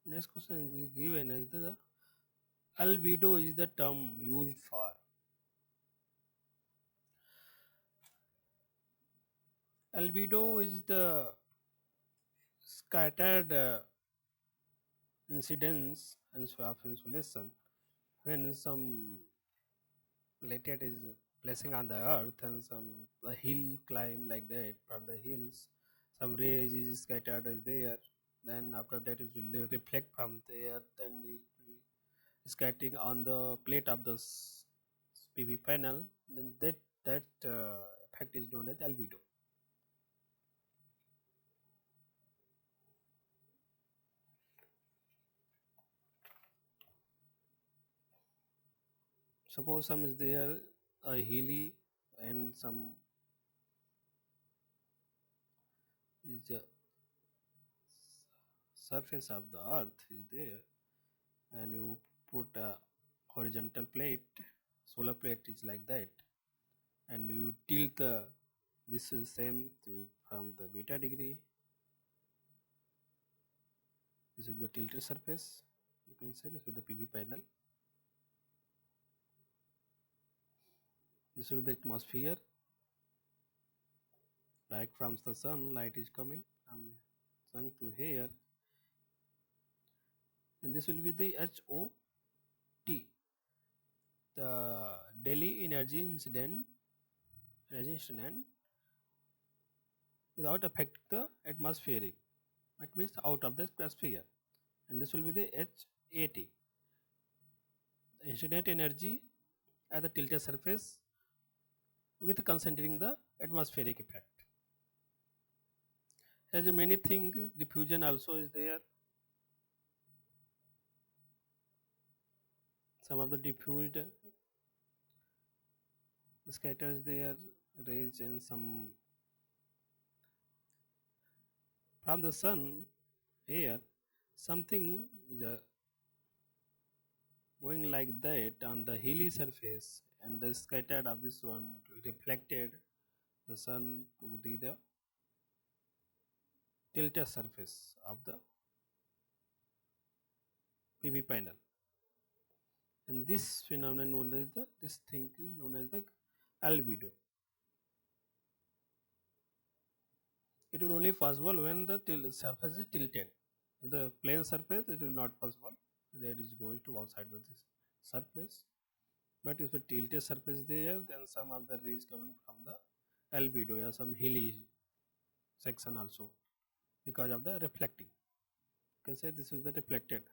Next question is given as the albedo is the term used for. Albedo is the scattered incidence of insulation when some planet is placing on the earth and some the hill climb like that from the hills some rays is scattered is there, then after that it will reflect from there, then it will scattering on the plate of the PV panel, then that effect is known as albedo. Suppose some is there a hilly and some is a surface of the earth is there, and you put a horizontal plate, solar plate is like that, and you tilt the this is same to from the beta degree. This will be the tilted surface, you can say this with the PV panel. This will be the atmosphere, like from the sun light is coming from sun to here, and this will be the HOT, the daily energy incident without affecting the atmospheric, it means out of the sphere, and this will be the HAT, incident energy at the tilted surface with considering the atmospheric effect. As many things, diffusion also is there. Some of the diffused scatters their rays, and some from the sun here, something is going like that on the hilly surface, and the scattered of this one reflected the sun to the tilted surface of the PV panel, and this phenomenon known as the this thing is known as the albedo. It will only possible when the surface is tilted. If the plane surface, it will not possible. That is going to outside of this surface. But if the tilted surface is there, then some of the rays coming from the albedo or some hilly section also, because of the reflecting. You can say this is the reflected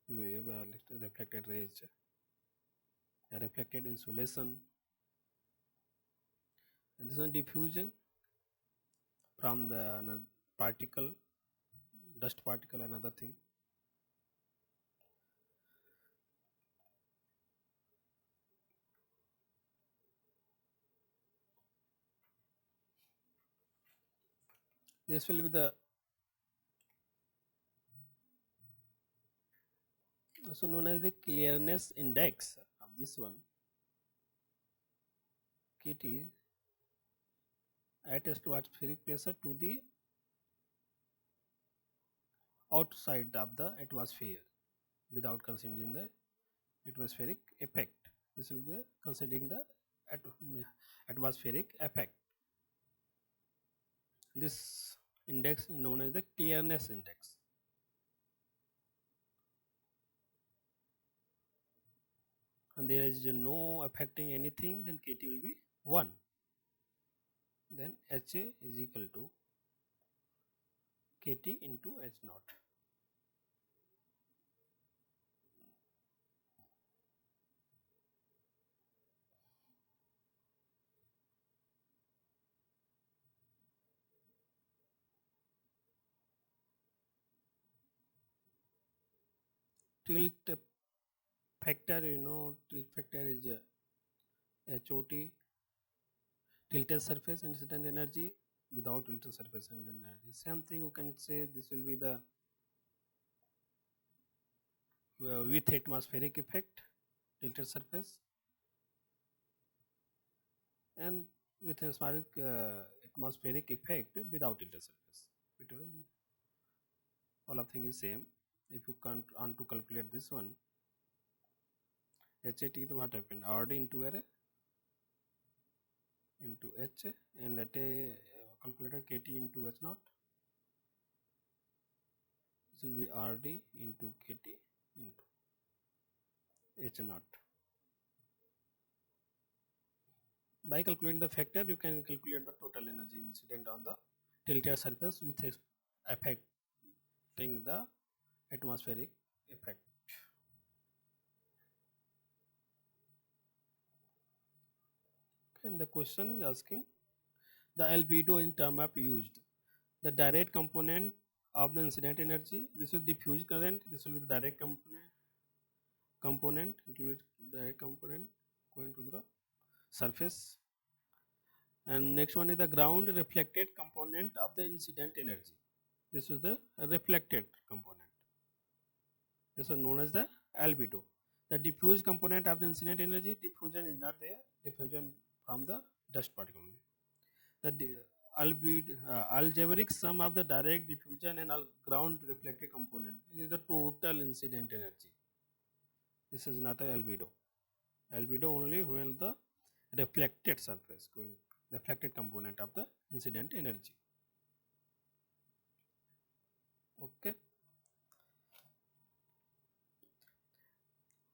wave, reflected rays, reflected insulation, and this one diffusion from the particle, dust particle, another thing. This will be the so known as the clearness index of this one, KT, at atmospheric pressure to the outside of the atmosphere without considering the atmospheric effect. This will be considering the atmospheric effect. This index is known as the clearness index. And there is no affecting anything, then KT will be 1. Then HA is equal to KT into H naught. Tilt factor, tilt factor is HOT, tilted surface incident energy without tilted surface incident energy. Same thing you can say this will be the with atmospheric effect, tilted surface, and with atmospheric effect without tilted surface. Because all of things is same. If you can't want to calculate this one, HAT, what happened? RD into array into H, and at a calculator KT into H naught. This will be RD into KT into H naught. By calculating the factor, you can calculate the total energy incident on the tilted surface with affecting the atmospheric effect. Okay, and the question is asking the albedo in term of used. The direct component of the incident energy. This is diffuse current. This will be the direct component. It will be direct component going to the surface. And next one is the ground reflected component of the incident energy. This is the reflected component. This is known as the albedo. The diffuse component of the incident energy, diffusion is not there. Diffusion from the dust particle. The algebraic sum of the direct diffusion and ground reflected component. It is the total incident energy. This is not a albedo. Albedo only when the reflected surface going reflected component of the incident energy. Okay.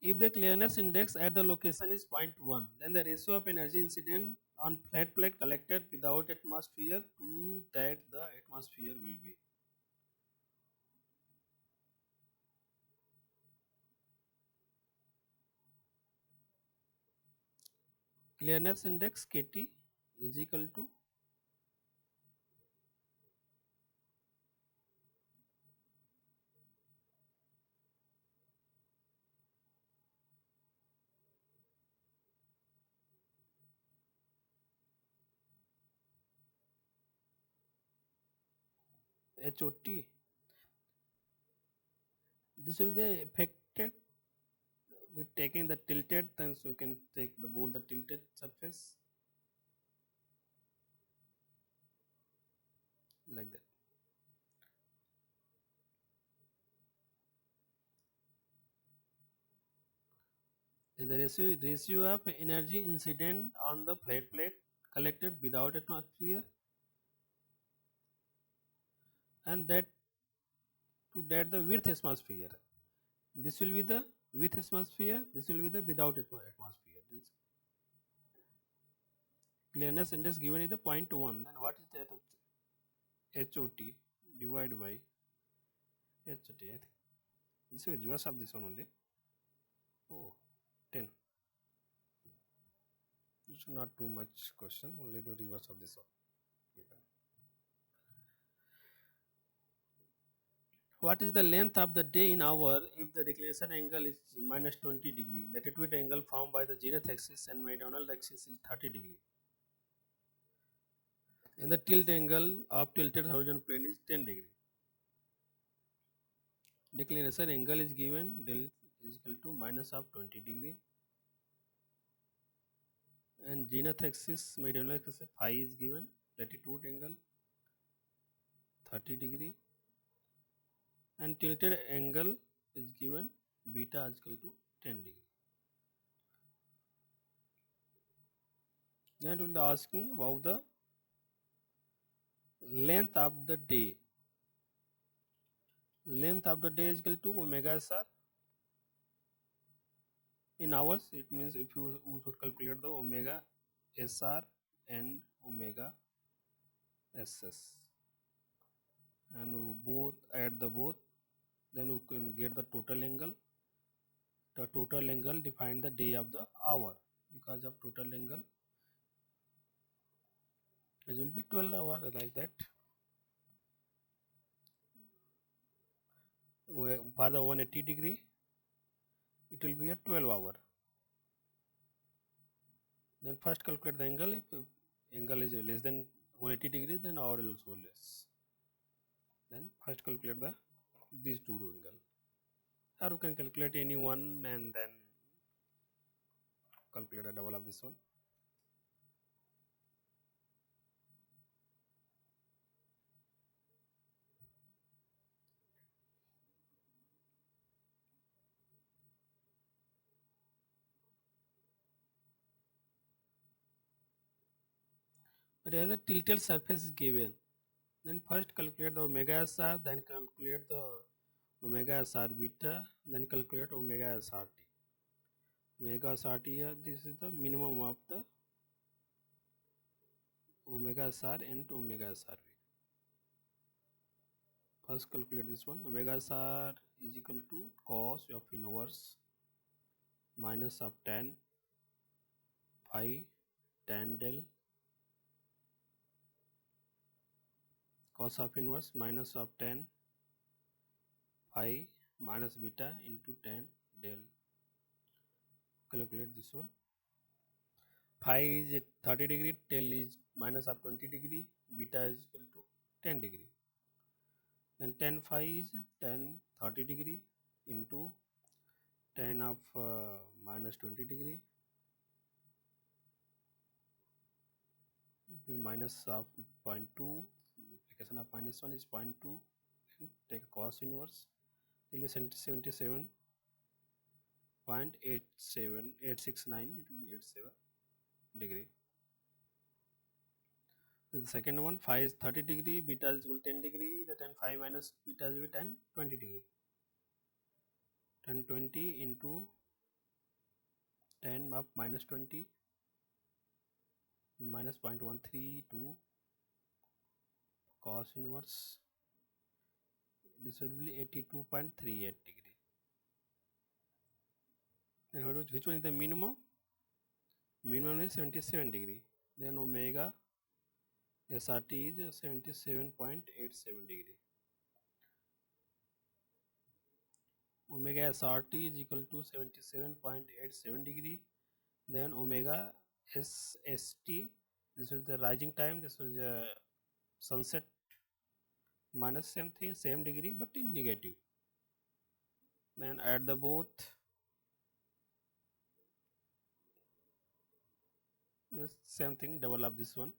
If the clearness index at the location is 0.1, then the ratio of energy incident on flat plate collected without atmosphere to that the atmosphere will be. Clearness index KT is equal to HOT. This will be affected with taking the tilted, then so you can take the both the tilted surface like that. Then the ratio of energy incident on the flat plate collected without atmosphere and that to that the with atmosphere. This will be the with atmosphere. This will be the without atmosphere. This clearness index given is the 0.1. Then what is that? HOT divided by HOT. I think this is reverse of this one only. Oh, 10. It's not too much question. Only the reverse of this one given. What is the length of the day in hour if the declination angle is minus 20 degree? Latitude angle formed by the zenith axis and meridional axis is 30 degree. And the tilt angle of tilted horizontal plane is 10 degree. Declination angle is given del is equal to minus of 20 degree. And zenith axis, meridional axis phi is given. Latitude angle 30 degree. And tilted angle is given beta is equal to 10 degree. Then it will be asking about the length of the day. Length of the day is equal to omega SR in hours. It means if you should calculate the omega SR and omega SS and both add the both, then you can get the total angle. The total angle define the day of the hour because of total angle it will be 12 hour like that. For the 180 degree it will be a 12 hour. Then first calculate the angle. If angle is less than 180 degree, then hour is also less. Then first calculate the these two angle, or you can calculate any one and then calculate a double of this one. But as a tilted surface is given, then first calculate the omega SR, then calculate the omega SR beta, then calculate omega SRT. Omega SRT here, this is the minimum of the omega SR and omega SR. First calculate this one. Omega SR is equal to cos of inverse minus of tan phi tan del cos of inverse minus of tan phi minus beta into tan del. Calculate this one. Phi is at 30 degree, del is minus of 20 degree, beta is equal to 10 degree. Then tan phi is tan 30 degree into tan of minus 20 degree, minus of 0.2, application of minus 1 is 0.2, and take a cos inverse, it will be 77.87869, it will be 87 degree. The second one, phi is 30 degree, beta is equal to 10 degree, the tan phi minus beta is equal to tan 20 degree. Tan 20 into tan of minus 20 minus 0.132 cos inverse, this will be 82.38 degree. And which one is the minimum? Minimum is 77 degree. Then omega SRT is 77.87 degree. Omega SRT is equal to 77.87 degree. Then omega SST, this is the rising time, this is the sunset, minus same thing, same degree but in negative. Then add the both, the same thing, double up this one.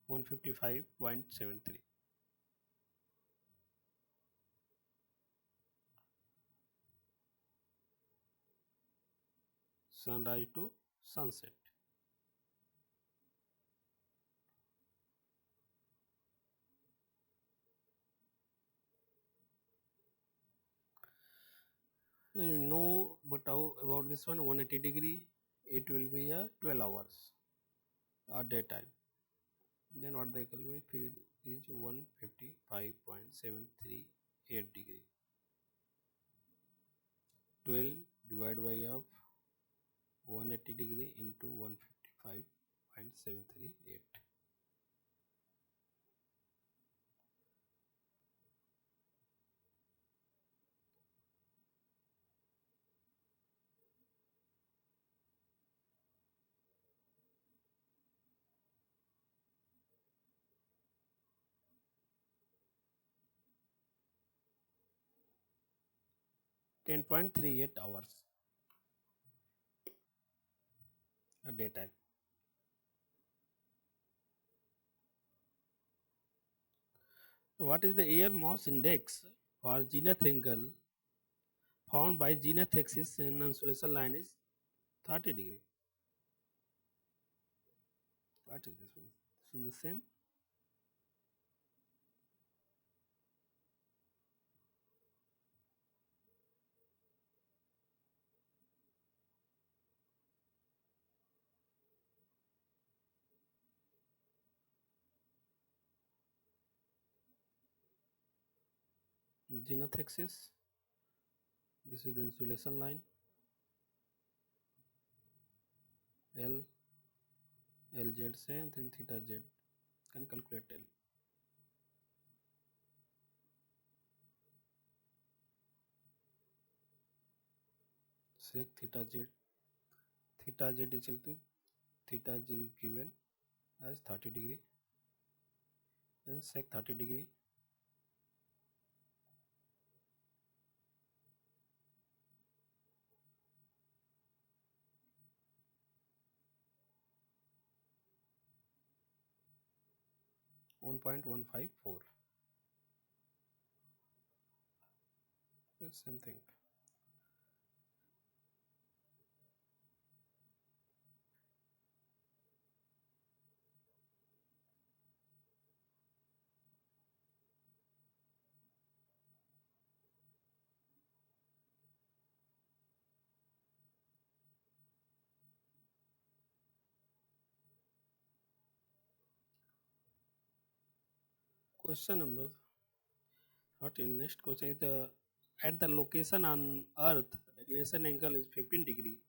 155.73. Sunrise to sunset. And you know, but how about this one, 180 degree, it will be a 12 hours a daytime. Then what the equal is 155.738 degree. 12 divided by of 180 degree into 155.738. 10.38 hours a daytime. What is the air mass index for zenith angle found by zenith axis in insolation line is 30 degree. What is this one? This one the same. Zenith axis. This is the insulation line. L, LZ same thing, theta Z. Can calculate L. Sec theta Z. Theta Z is equal to theta Z is given as 30 degree. Then sec 30 degree. .154. Same thing. Question number 13. Next question is at the location on Earth, declination angle is 15 degree.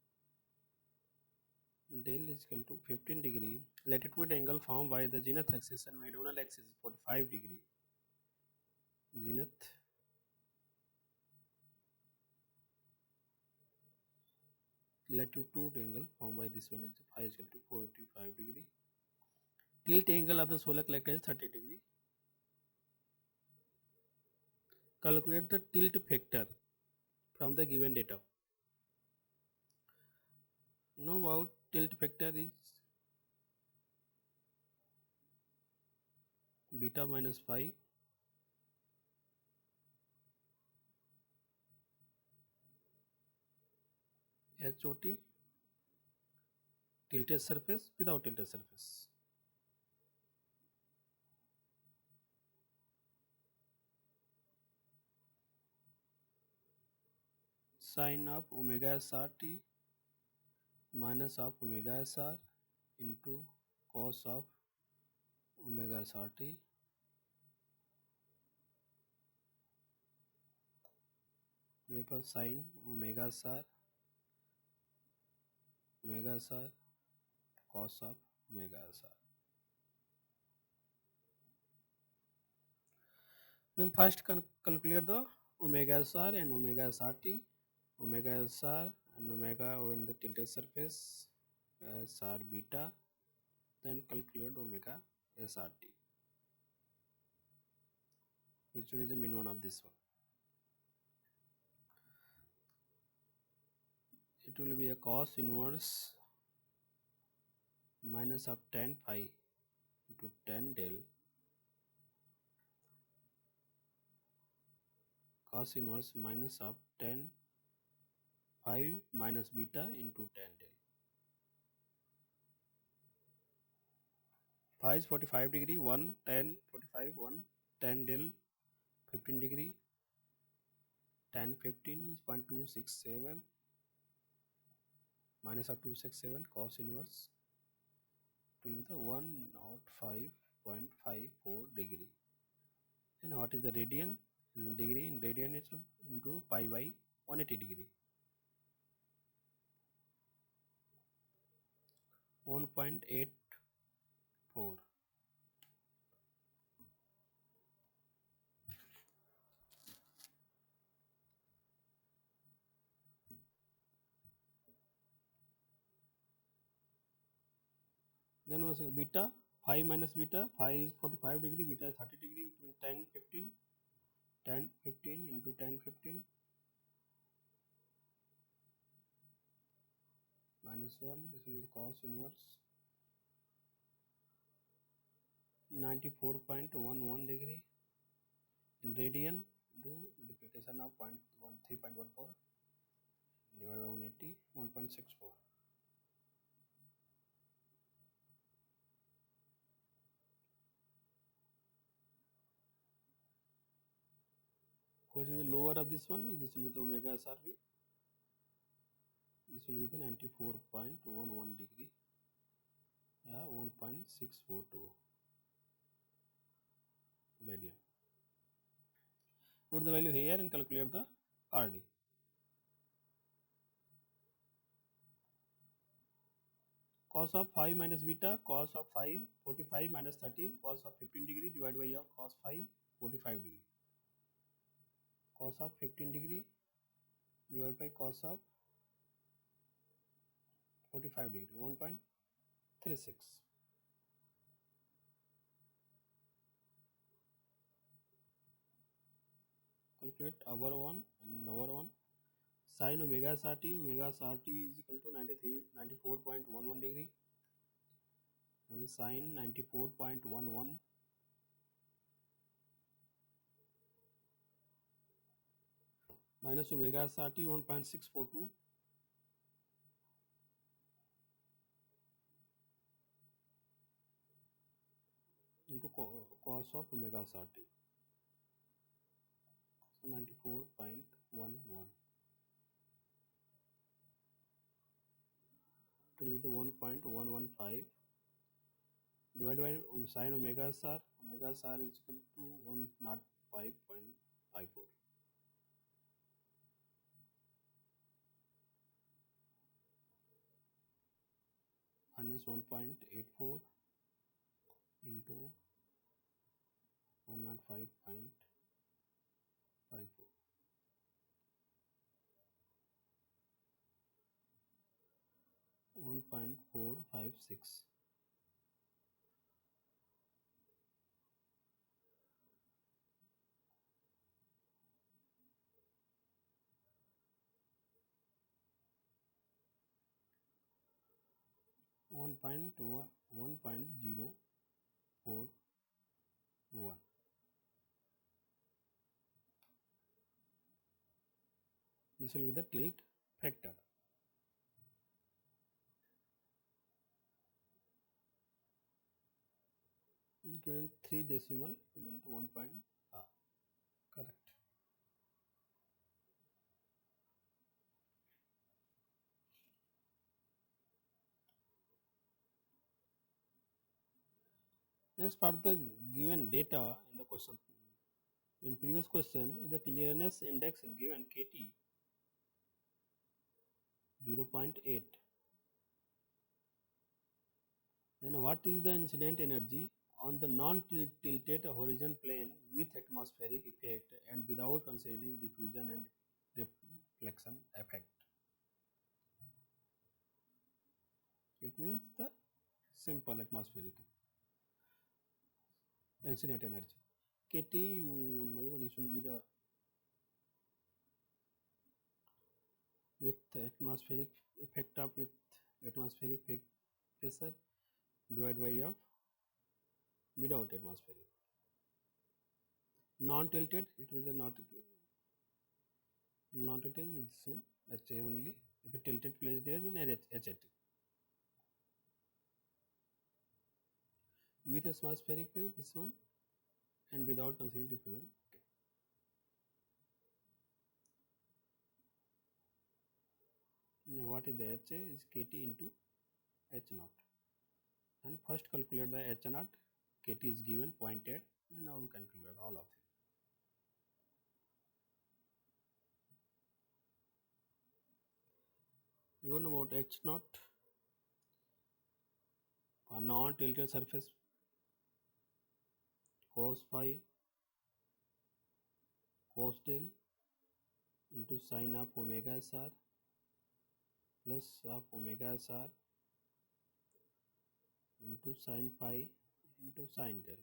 Del is equal to 15 degree. Latitude angle formed by the zenith axis and meridional axis is 45 degree. Zenith latitude angle formed by this one is phi is equal to 45 degree. Tilt angle of the solar collector is 30 degree. Calculate the tilt factor from the given data. Know about tilt factor is beta minus phi HOT tilted surface without tilted surface. Sine of omega SRT minus of omega SR into cos of omega SRT equal sine omega SR cos of omega SR. Then first calculate the omega SR and omega SRT. Omega SR and omega when the tilted surface SR beta. Then calculate omega SRT. Which one is the mean one of this one? It will be a cos inverse minus of tan phi into tan del cos inverse minus of tan phi minus beta into tan del. Phi is 45 degree, 1 tan 45, 1 tan del 15 degree, tan 15 is 0.267 minus of 267 cos inverse will be the 105.54 degree. And what is the radian? In degree, in radian is into pi by 180 degree. 1.84. Then was beta, phi minus beta, phi is 45 degree, beta is 30 degree, between 10, 15, tan 15 into tan 15 minus 1, this will be the cos inverse 94.11 degree in radian into multiplication of 3.14 divided by 180, 1.64. Which is the lower of this one? This will be the omega SRV. This will be the 94.11 degree. 1.642 radian. Put the value here and calculate the RD. Cos of phi minus beta, cos of phi 45 minus 30, cos of 15 degree divided by your cos phi 45 degree. Cos of 15 degree divided by cos of 45 degree, 1.36. Calculate upper one and lower one. Sin omega SRT is equal to 94.11 degree and sin 94.11 minus omega SRT 1.642 into cos of omega SRT. So 94.11 to the 1.115 divided by sin omega SR omega SR is equal to 105.54 minus 1.84 into 105.54. 1.456. One point 1.041. This will be the tilt factor. Given 3 decimal, means 1 point. Correct. Next part, the given data in the question. In previous question, if the clearness index is given KT 0.8, then what is the incident energy on the non-tilted horizon plane with atmospheric effect and without considering diffusion and reflection effect? It means the simple atmospheric incident energy. KT, you know, this will be the with atmospheric effect of with atmospheric pressure divided by of without atmospheric. Non-tilted, it will be not tilted, it's soon HA only. If a tilted place there, then HAT. With atmospheric this one, and without considering diffusion. Okay. Now what is the HA is KT into H naught. And first calculate the H naught. KT is given 0.8, and now we calculate all of them. You know about H naught, a non-tilted surface cos phi cos del into sine of omega SR plus of omega SR into sine phi into sine del.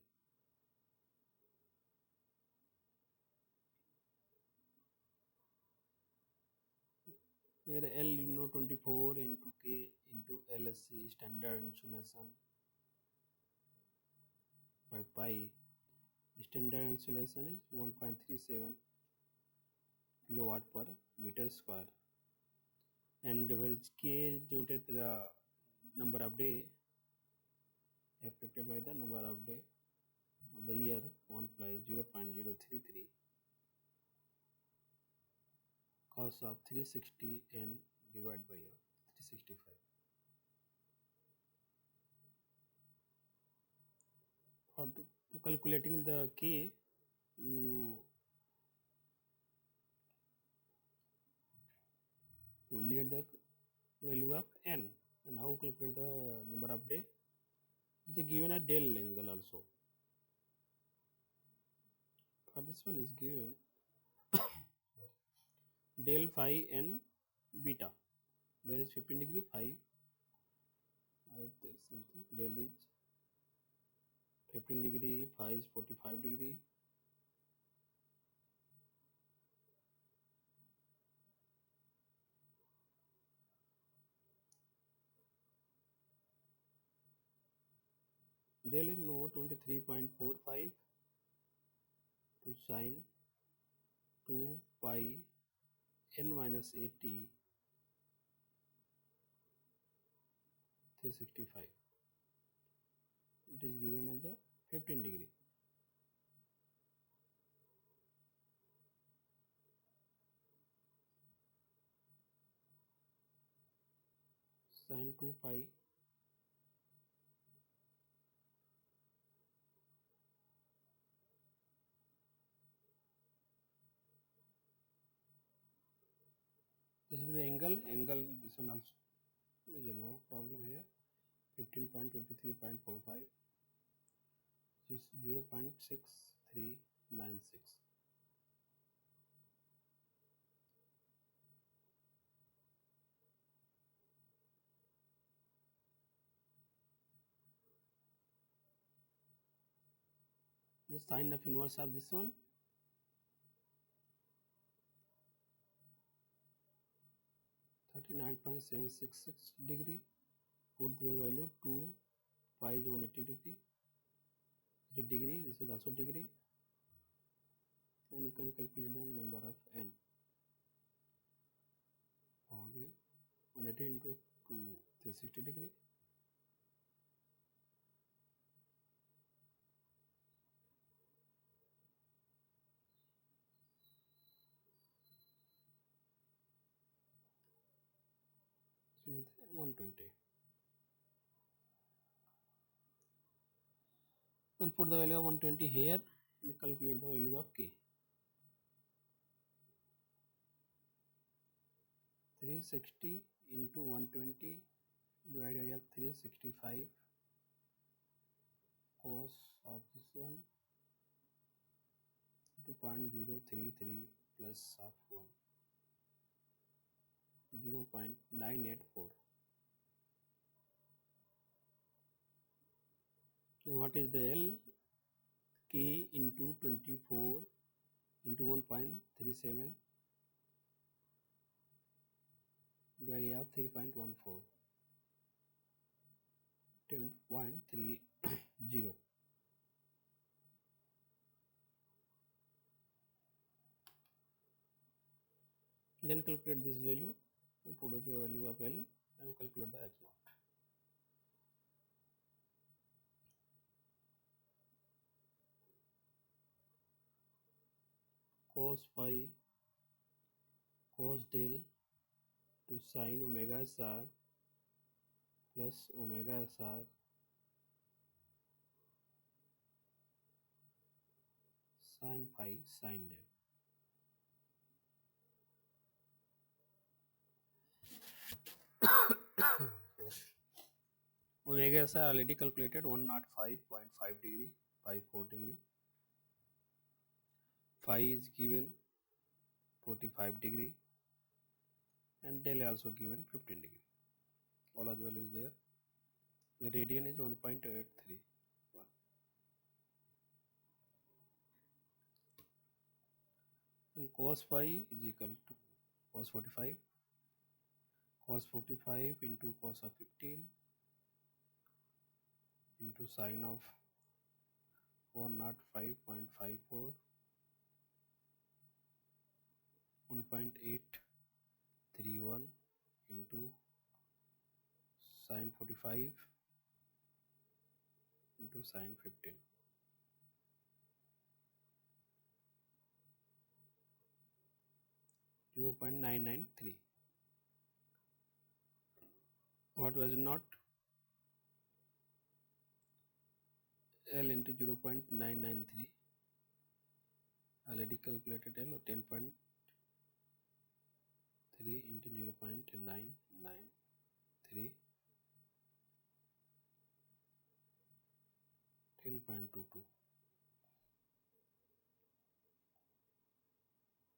Where L, you know, 24 into K into LSC standard insulation by pi. Standard insulation is 1.37 kilowatt per meter square, and where is K denoted the number of day affected by the number of day of the year 1 plus 0.033 cos of 360 n divided by 365. For to calculating the K, you need the value of n, and how calculate the number of day? They given a del angle also. For this one is given del phi n beta. Del is 15 degree, phi something, del is 15 degree, phi is 45 degree. Del is no 23.45 to sine 2 pi n minus 80 365. It is given as a 15 degree. Sine 2 pi This is the angle this one also, there is no problem here. 15.23.45 is 0.6396. The sine of inverse of this one, 39.766 degree. Put the value 2 pi is 180 degree. So degree, this is also degree, and you can calculate the number of n. Okay, 180 into 2, 360 degree. So with 120. Then put the value of 120 here and calculate the value of k. 360 into 120 divided by 365 cos of this one 2.033 plus of 1 0.984. And what is the L? K into 24 into 1.37 divided by 3.14 10.30. Then calculate this value and put the value of L and calculate the H naught. Cos phi cos del to sin omega star plus omega star sin phi sin del. Omega is already calculated 105.5 degree, 54 degree. Phi is given 45 degree and del also given 15 degree. All of the values there. The radian is 1.831. And cos phi is equal to cos 45. Cos 45 into cos of 15 into sine of 105.54 1.831 into sine 45 into sine 15. (0.993). What was not? L into 0.993. Already calculated L or 10.3 into 0.993. 10.22.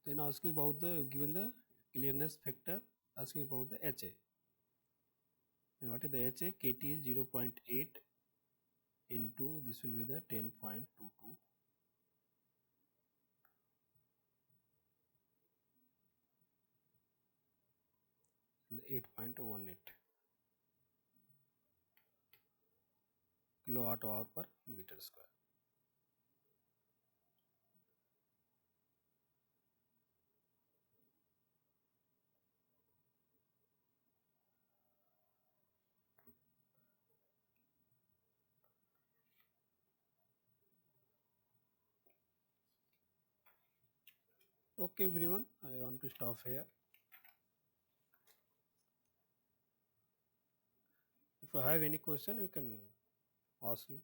Then asking about the given the clearness factor, asking about the HA. And what is the HA? KT is 0.8 into this will be the 10.22. 8.18 kilowatt hour per meter square. Okay everyone, I want to stop here. If I have any question you can ask me.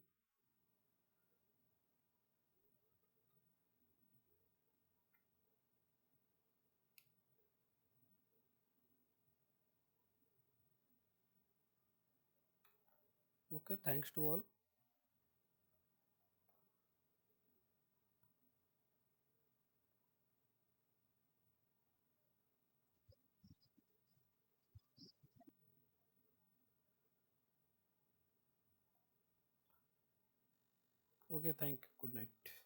Okay, thanks to all. Okay, thank you. Good night.